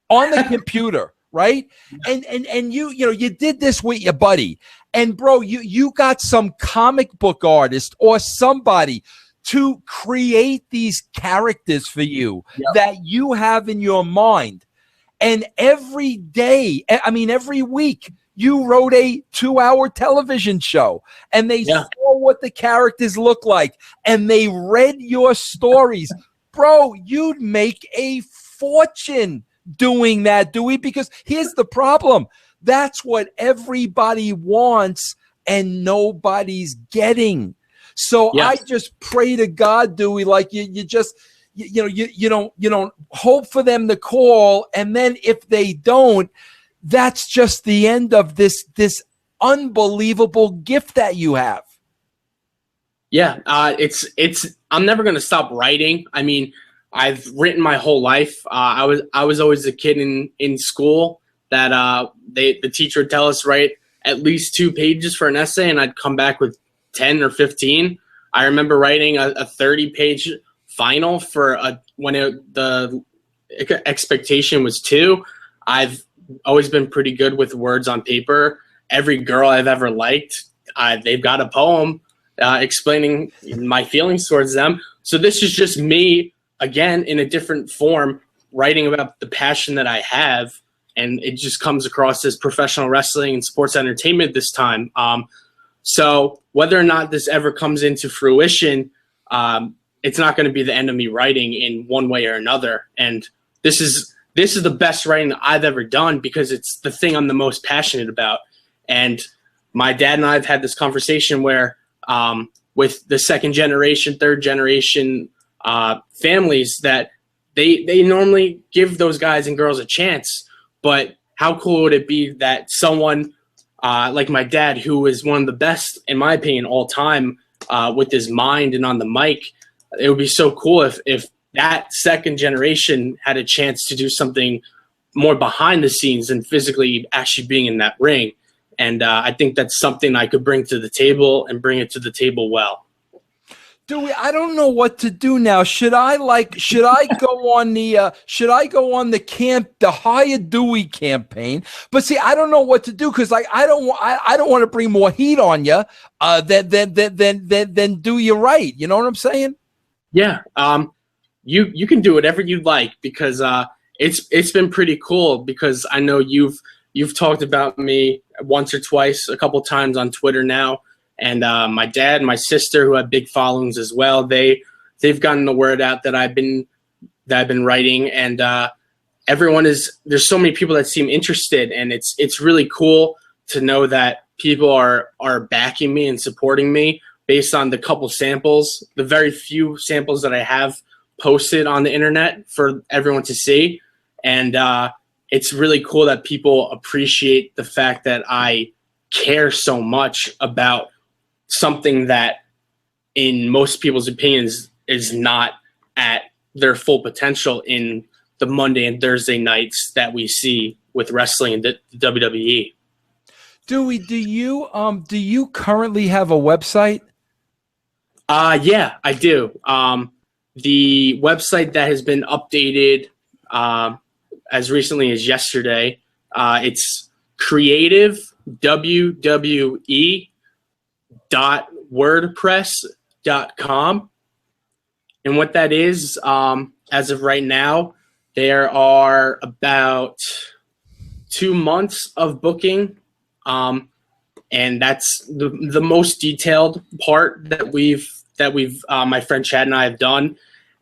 on the computer, right? And you did this with your buddy, and bro, you got some comic book artist or somebody to create these characters for you that you have in your mind. And every week, you wrote a 2-hour television show, and they saw what the characters look like, and they read your stories. Bro, you'd make a fortune doing that, Dewey, because here's the problem. That's what everybody wants, and nobody's getting. So I just pray to God, Dewey, like you don't hope for them to call, and then if they don't, that's just the end of this unbelievable gift that you have. Yeah, I'm never gonna stop writing. I mean, I've written my whole life. I was always a kid in school that the teacher would tell us, write at least 2 pages for an essay, and I'd come back with 10 or 15. I remember writing a 30-page final for the expectation was 2. I've always been pretty good with words on paper. Every girl I've ever liked, they've got a poem explaining my feelings towards them. So this is just me, again, in a different form, writing about the passion that I have, and it just comes across as professional wrestling and sports entertainment this time. So whether or not this ever comes into fruition, it's not going to be the end of me writing in one way or another. And this is the best writing I've ever done because it's the thing I'm the most passionate about. And my dad and I have had this conversation where with the second generation, third generation families that they normally give those guys and girls a chance. But how cool would it be that someone like my dad, who is one of the best, in my opinion, all time with his mind and on the mic, it would be so cool if that second generation had a chance to do something more behind the scenes than physically actually being in that ring. And I think that's something I could bring to the table and bring it to the table well. Dewey, I don't know what to do now. Should I go on the Hire Dewey campaign? But see, I don't know what to do because I don't want to bring more heat on you than do you right. You know what I'm saying? Yeah. You can do whatever you like because it's been pretty cool because I know you've talked about me once or twice, a couple times on Twitter now. And my dad and my sister, who have big followings as well, they've gotten the word out that I've been writing, and there's so many people that seem interested, and it's really cool to know that people are backing me and supporting me based on the couple samples, the very few samples that I have posted on the internet for everyone to see, and it's really cool that people appreciate the fact that I care so much about something that in most people's opinions is not at their full potential in the Monday and Thursday nights that we see with wrestling and the WWE. Dewey, do you currently have a website? Yeah, I do. The website that has been updated as recently as yesterday, it's creativewwe.wordpress.com. And what that is, as of right now, there are about 2 months of booking. And that's the most detailed part that we've my friend Chad and I have done.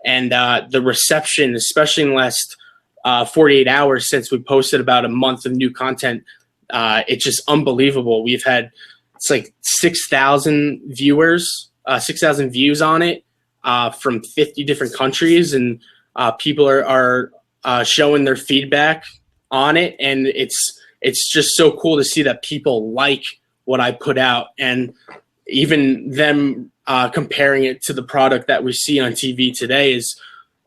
And the reception, especially in the last 48 hours since we posted about a month of new content, it's just unbelievable. We've had, it's like 6,000 viewers, 6,000 views on it from 50 different countries. And people are showing their feedback on it. And it's just so cool to see that people like what I put out. And even them comparing it to the product that we see on TV today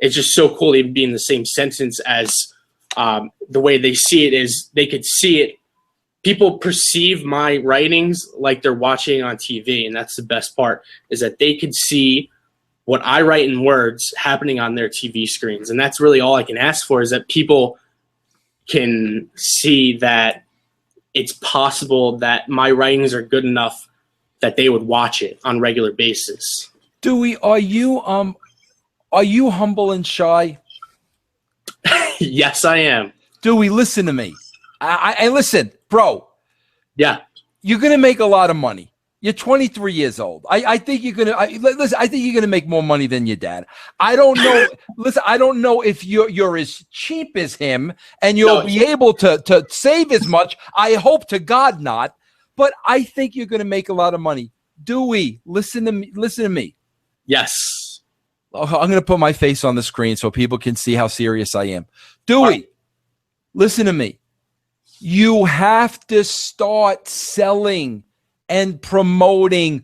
it's just so cool to even be in the same sentence as the way they see it is they could see it. People perceive my writings like they're watching on TV, and that's the best part, is that they could see what I write in words happening on their TV screens. And that's really all I can ask for, is that people can see that it's possible that my writings are good enough that they would watch it on a regular basis. Dewey, are you humble and shy? Yes, I am. Dewey, listen to me. I listen, bro. Yeah. You're going to make a lot of money. You're 23 years old. I think you're going to listen. I think you're going to make more money than your dad. I don't know. Listen, I don't know if you're as cheap as him and you'll be able to save as much. I hope to God not. But I think you're going to make a lot of money. Dewey, listen to me. Listen to me. Yes. I'm going to put my face on the screen so people can see how serious I am. Dewey, listen to me. You have to start selling and promoting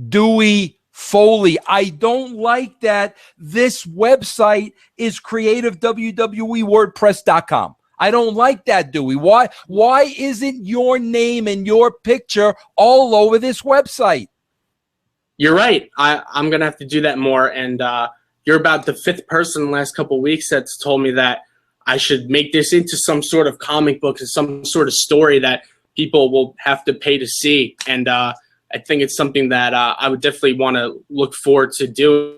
Dewey Foley. I don't like that this website is creativewwewordpress.com. I don't like that, Dewey. Why isn't your name and your picture all over this website? You're right. I'm going to have to do that more. And you're about the fifth person in the last couple of weeks that's told me that I should make this into some sort of comic book and some sort of story that people will have to pay to see. And I think it's something that I would definitely want to look forward to doing.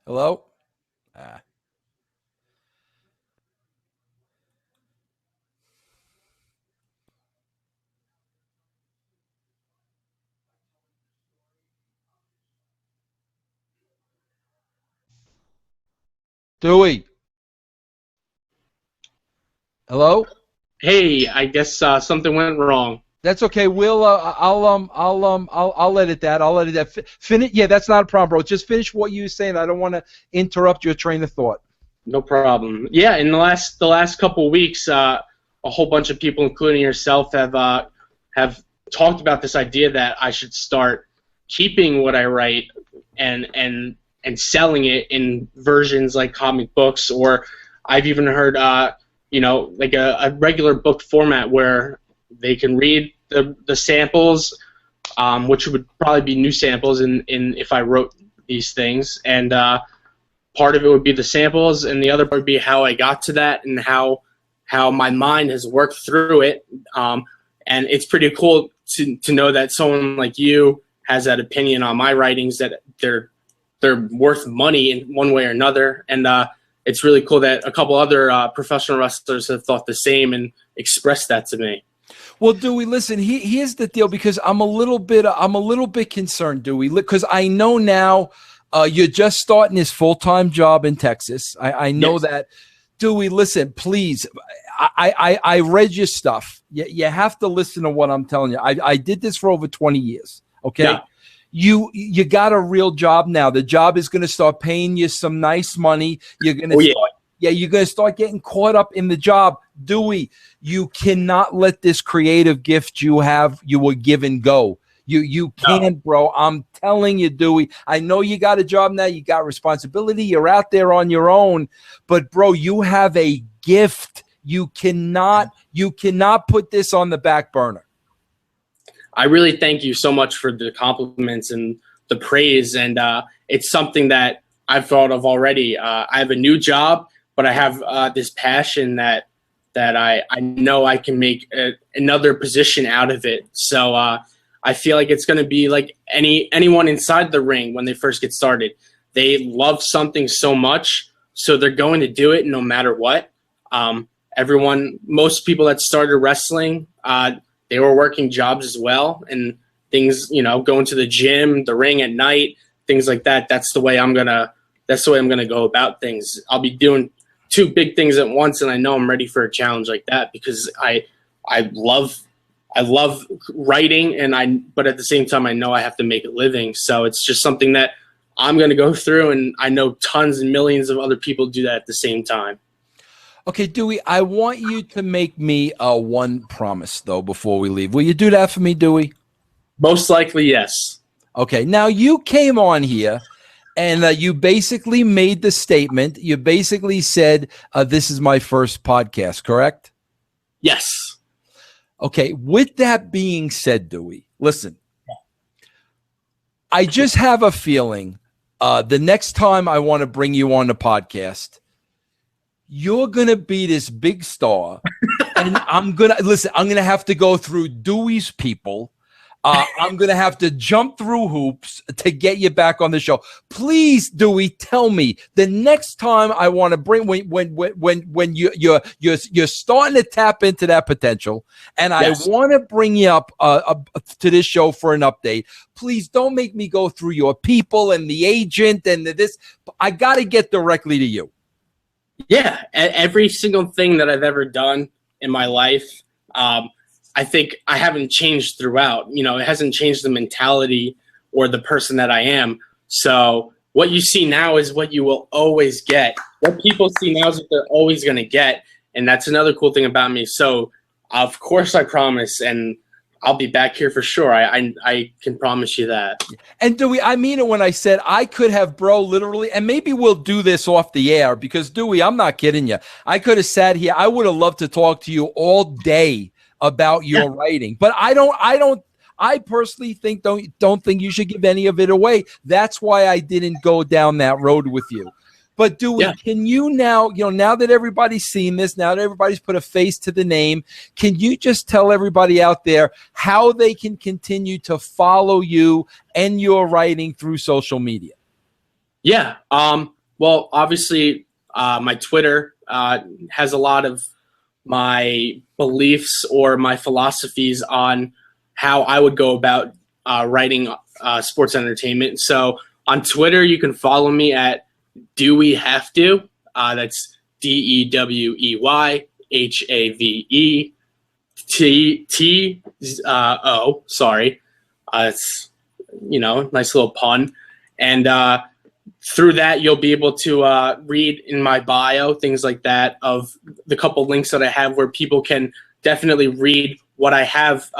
Hello? Dewey. Hello? Hey, I guess something went wrong. That's okay. I'll edit that. I'll edit that. Finish. Yeah, that's not a problem, bro. Just finish what you were saying. I don't want to interrupt your train of thought. No problem. Yeah, in the last couple of weeks, a whole bunch of people, including yourself, have talked about this idea that I should start keeping what I write and selling it in versions like comic books, or I've even heard like a regular book format where they can read the samples, which would probably be new samples in if I wrote these things, and part of it would be the samples, and the other part would be how I got to that and how my mind has worked through it. And it's pretty cool to know that someone like you has that opinion on my writings, that they're worth money in one way or another. And it's really cool that a couple other professional wrestlers have thought the same and expressed that to me. Well, Dewey, listen. Here's the deal, because I'm a little bit concerned, Dewey, because I know now you're just starting this full-time job in Texas. I know Yes. that. Dewey, listen, please. I read your stuff. You have to listen to what I'm telling you. I did this for over 20 years. Okay. Yeah. You got a real job now. The job is going to start paying you some nice money. You're going to you're going to start getting caught up in the job. Dewey, you cannot let this creative gift you were given go. You can't, bro. I'm telling you, Dewey. I know you got a job now. You got responsibility. You're out there on your own. But, bro, you have a gift. You cannot put this on the back burner. I really thank you so much for the compliments and the praise, and it's something that I've thought of already. I have a new job, but I have this passion that I know I can make another position out of it. So I feel like it's going to be like anyone inside the ring when they first get started. They love something so much, so they're going to do it no matter what. Most people that started wrestling, they were working jobs as well, and things, going to the gym, the ring at night, things like that. That's the way I'm gonna go about things. I'll be doing two big things at once, and I know I'm ready for a challenge like that because I love writing, but at the same time, I know I have to make a living. So it's just something that I'm going to go through, and I know tons and millions of other people do that at the same time. Okay, Dewey, I want you to make me one promise, though, before we leave. Will you do that for me, Dewey? Most likely, yes. Okay, now you came on here, and you basically made the statement. You basically said, this is my first podcast, correct? Yes. Okay, with that being said, Dewey, listen, I just have a feeling the next time I want to bring you on the podcast, you're going to be this big star, and I'm going to have to go through Dewey's people. I'm going to have to jump through hoops to get you back on the show. Please, Dewey, tell me the next time I want to bring when you're starting to tap into that potential, and Yes. I want to bring you up to this show for an update. Please don't make me go through your people and the agent and this. I got to get directly to you. Yeah, every single thing that I've ever done in my life, I think I haven't changed throughout. It hasn't changed the mentality or the person that I am. So what you see now is what you will always get. What people see now is what they're always going to get. And that's another cool thing about me. So, of course, I promise. And I'll be back here for sure. I can promise you that. And Dewey, I mean it when I said I could have, bro, literally, and maybe we'll do this off the air because, Dewey, I'm not kidding you. I could have sat here. I would have loved to talk to you all day about your writing, but I personally don't think you should give any of it away. That's why I didn't go down that road with you. But Dewey, can you now, now that everybody's seen this, now that everybody's put a face to the name, can you just tell everybody out there how they can continue to follow you and your writing through social media? Yeah. Well, obviously, my Twitter has a lot of my beliefs or my philosophies on how I would go about writing sports entertainment. So on Twitter, you can follow me at Dewey Have to. That's DEWEYHAVETTO. Sorry, it's nice little pun. And through that, you'll be able to read in my bio things like that of the couple links that I have where people can definitely read what I have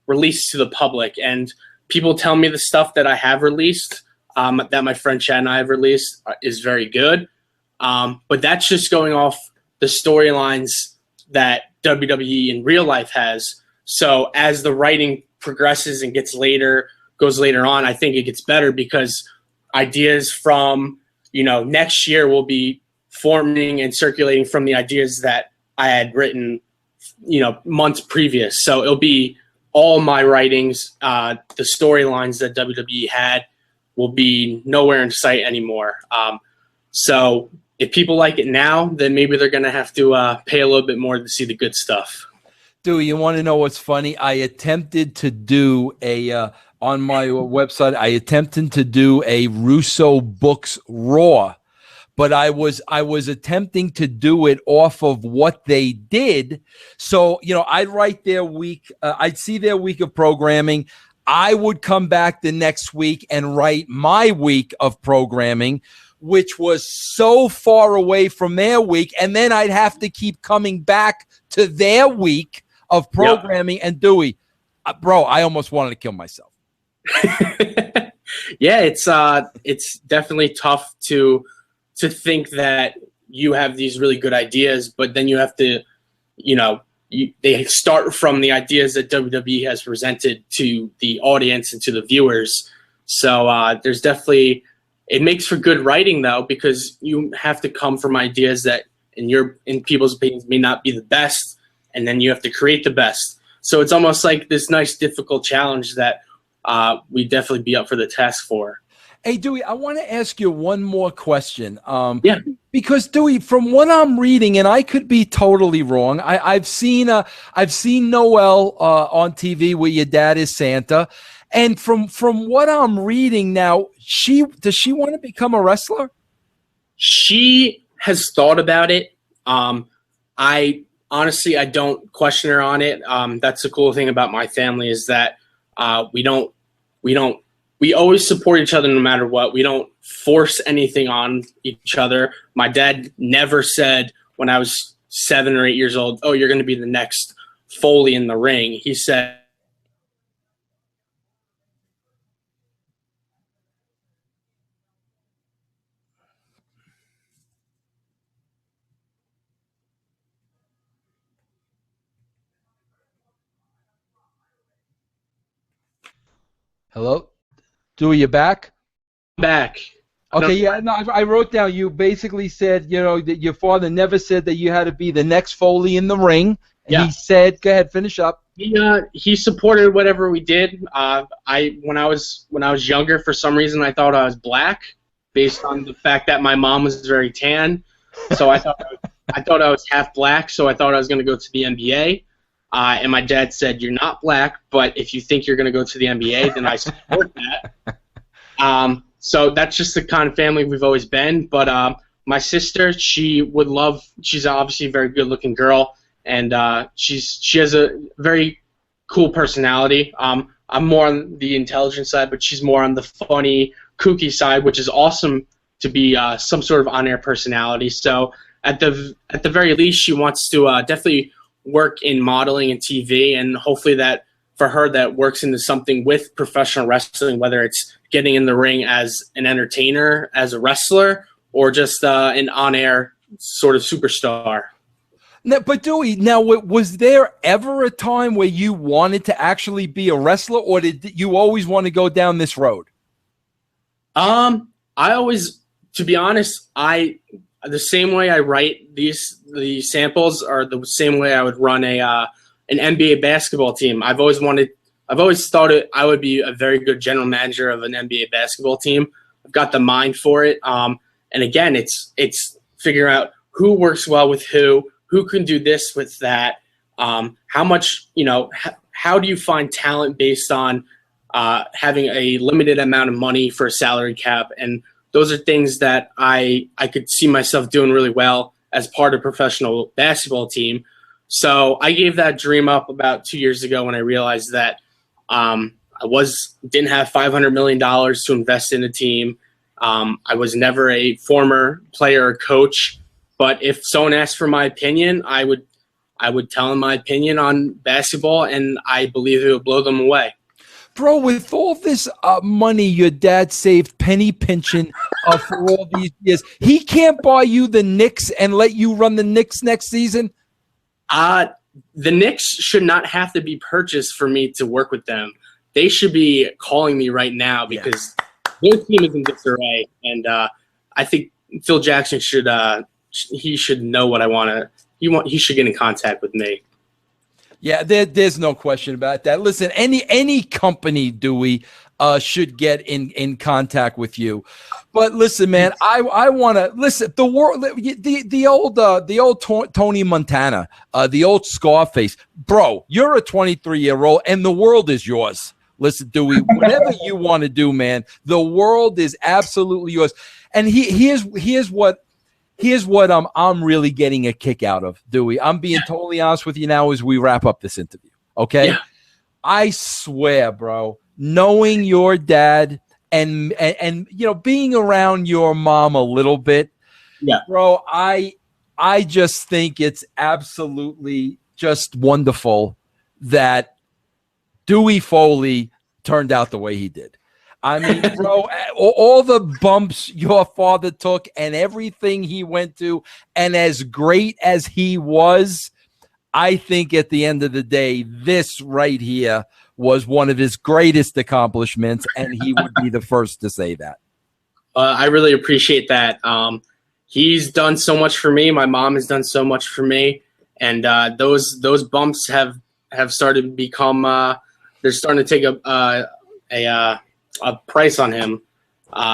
released to the public. And people tell me the stuff that I have released. That my friend Chad and I have released is very good. But that's just going off the storylines that WWE in real life has. So as the writing progresses and goes later on, I think it gets better because ideas from, next year will be forming and circulating from the ideas that I had written, months previous. So it'll be all my writings, the storylines that WWE had, will be nowhere in sight anymore. So if people like it now, then maybe they're going to have to pay a little bit more to see the good stuff. Dewey, you want to know what's funny? I attempted to do on my website, I attempted to do a Russo Books Raw, but I was attempting to do it off of what they did. So, I'd write their week. I'd see their week of programming. I would come back the next week and write my week of programming, which was so far away from their week. And then I'd have to keep coming back to their week of programming. Yep. And Dewey, bro, I almost wanted to kill myself. Yeah, it's definitely tough to think that you have these really good ideas, but then you have to, they start from the ideas that WWE has presented to the audience and to the viewers. So there's definitely, it makes for good writing though, because you have to come from ideas that in people's opinions may not be the best, and then you have to create the best. So it's almost like this nice, difficult challenge that we'd definitely be up for the task for. Hey, Dewey, I want to ask you one more question. Yeah. Because Dewey, from what I'm reading, and I could be totally wrong, I've seen Noelle on TV where your dad is Santa, and from what I'm reading now, does she want to become a wrestler? She has thought about it. I honestly don't question her on it. That's the cool thing about my family is that we always support each other no matter what. We don't force anything on each other. My dad never said when I was 7 or 8 years old, "Oh, you're going to be the next Foley in the ring." He said, Hello? Dewey, you back? back. Okay, yeah, no, I wrote down, you basically said, that your father never said that you had to be the next Foley in the ring. And he said, go ahead, finish up. He supported whatever we did. When I was younger, for some reason, I thought I was black, based on the fact that my mom was very tan. So I thought I was half black. So I thought I was going to go to the NBA. And my dad said, "You're not black, but if you think you're going to go to the NBA, then I support that." So that's just the kind of family we've always been. But my sister, she's obviously a very good-looking girl, and she has a very cool personality. I'm more on the intelligent side, but she's more on the funny, kooky side, which is awesome to be some sort of on-air personality. So at the very least, she wants to definitely work in modeling and TV, and hopefully that for her that works into something with professional wrestling, whether it's getting in the ring as an entertainer, as a wrestler, or just an on-air sort of superstar. Now, but Dewey, now was there ever a time where you wanted to actually be a wrestler, or did you always want to go down this road? I always, to be honest, the same way I write the samples are the same way I would run an NBA basketball team. I've always thought I would be a very good general manager of an NBA basketball team. I've got the mind for it. And again, it's figuring out who works well with who can do this with that. How much, how do you find talent based on having a limited amount of money for a salary cap? And those are things that I could see myself doing really well as part of a professional basketball team. So I gave that dream up about 2 years ago when I realized that I didn't have $500 million to invest in a team. I was never a former player or coach, but if someone asked for my opinion, I would tell them my opinion on basketball, and I believe it would blow them away. Bro, with all this money your dad saved penny pinching for all these years, he can't buy you the Knicks and let you run the Knicks next season? The Knicks should not have to be purchased for me to work with them. They should be calling me right now because their team is in disarray, and I think Phil Jackson should know what I want to. He should get in contact with me. Yeah, there's no question about that. Listen, any company, Dewey, should get in contact with you. But listen, man, I want to listen. The world, the old Tony Montana, the old Scarface, bro. You're a 23-year-old, and the world is yours. Listen, Dewey, whatever you want to do, man, the world is absolutely yours. And here's what I'm really getting a kick out of, Dewey. I'm being totally honest with you now as we wrap up this interview. Okay, I swear, bro, knowing your dad and being around your mom a little bit, bro, I just think it's absolutely just wonderful that Dewey Foley turned out the way he did. I mean, bro, all the bumps your father took and everything he went to, and as great as he was, I think at the end of the day, this right here was one of his greatest accomplishments, and he would be the first to say that. I really appreciate that. He's done so much for me. My mom has done so much for me, and those bumps have started to become. They're starting to take a price on him.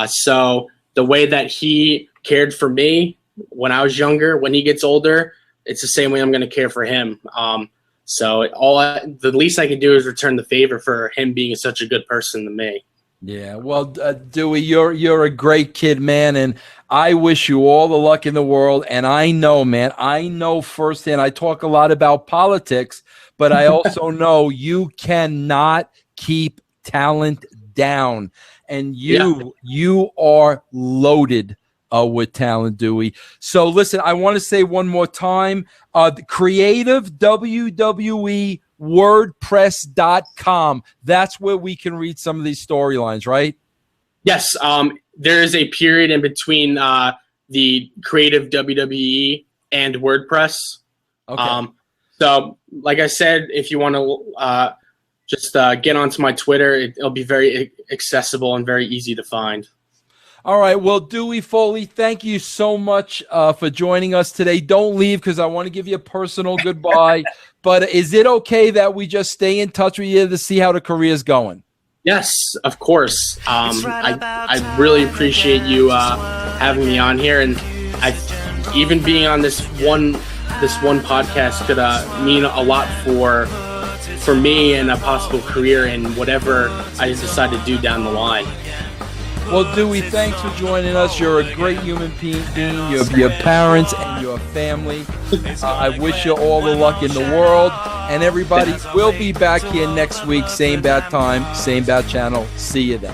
So the way that he cared for me when I was younger, when he gets older, it's the same way I'm going to care for him. So the least I can do is return the favor for him being such a good person to me. Yeah, well, Dewey, you're a great kid, man, and I wish you all the luck in the world. And I know, man, firsthand, I talk a lot about politics, but I also know you cannot keep talent down, and you are loaded with talent, Dewey. So listen, I want to say one more time, the creative WWE WordPress.com. That's where we can read some of these storylines, right? Yes. There is a period in between the creative WWE and WordPress. Okay. So like I said, if you want to just get onto my Twitter, it'll be very accessible and very easy to find. All right. Well, Dewey Foley, thank you so much for joining us today. Don't leave because I want to give you a personal goodbye. But is it okay that we just stay in touch with you to see how the career is going? Yes, of course. I really appreciate you having me on here, and even being on this one podcast could mean a lot for me and a possible career in whatever I decide to do down the line. Well, Dewey, thanks for joining us. You're a great human being. Your parents and your family. I wish you all the luck in the world. And everybody, we'll be back here next week. Same bad time, same bad channel. See you then.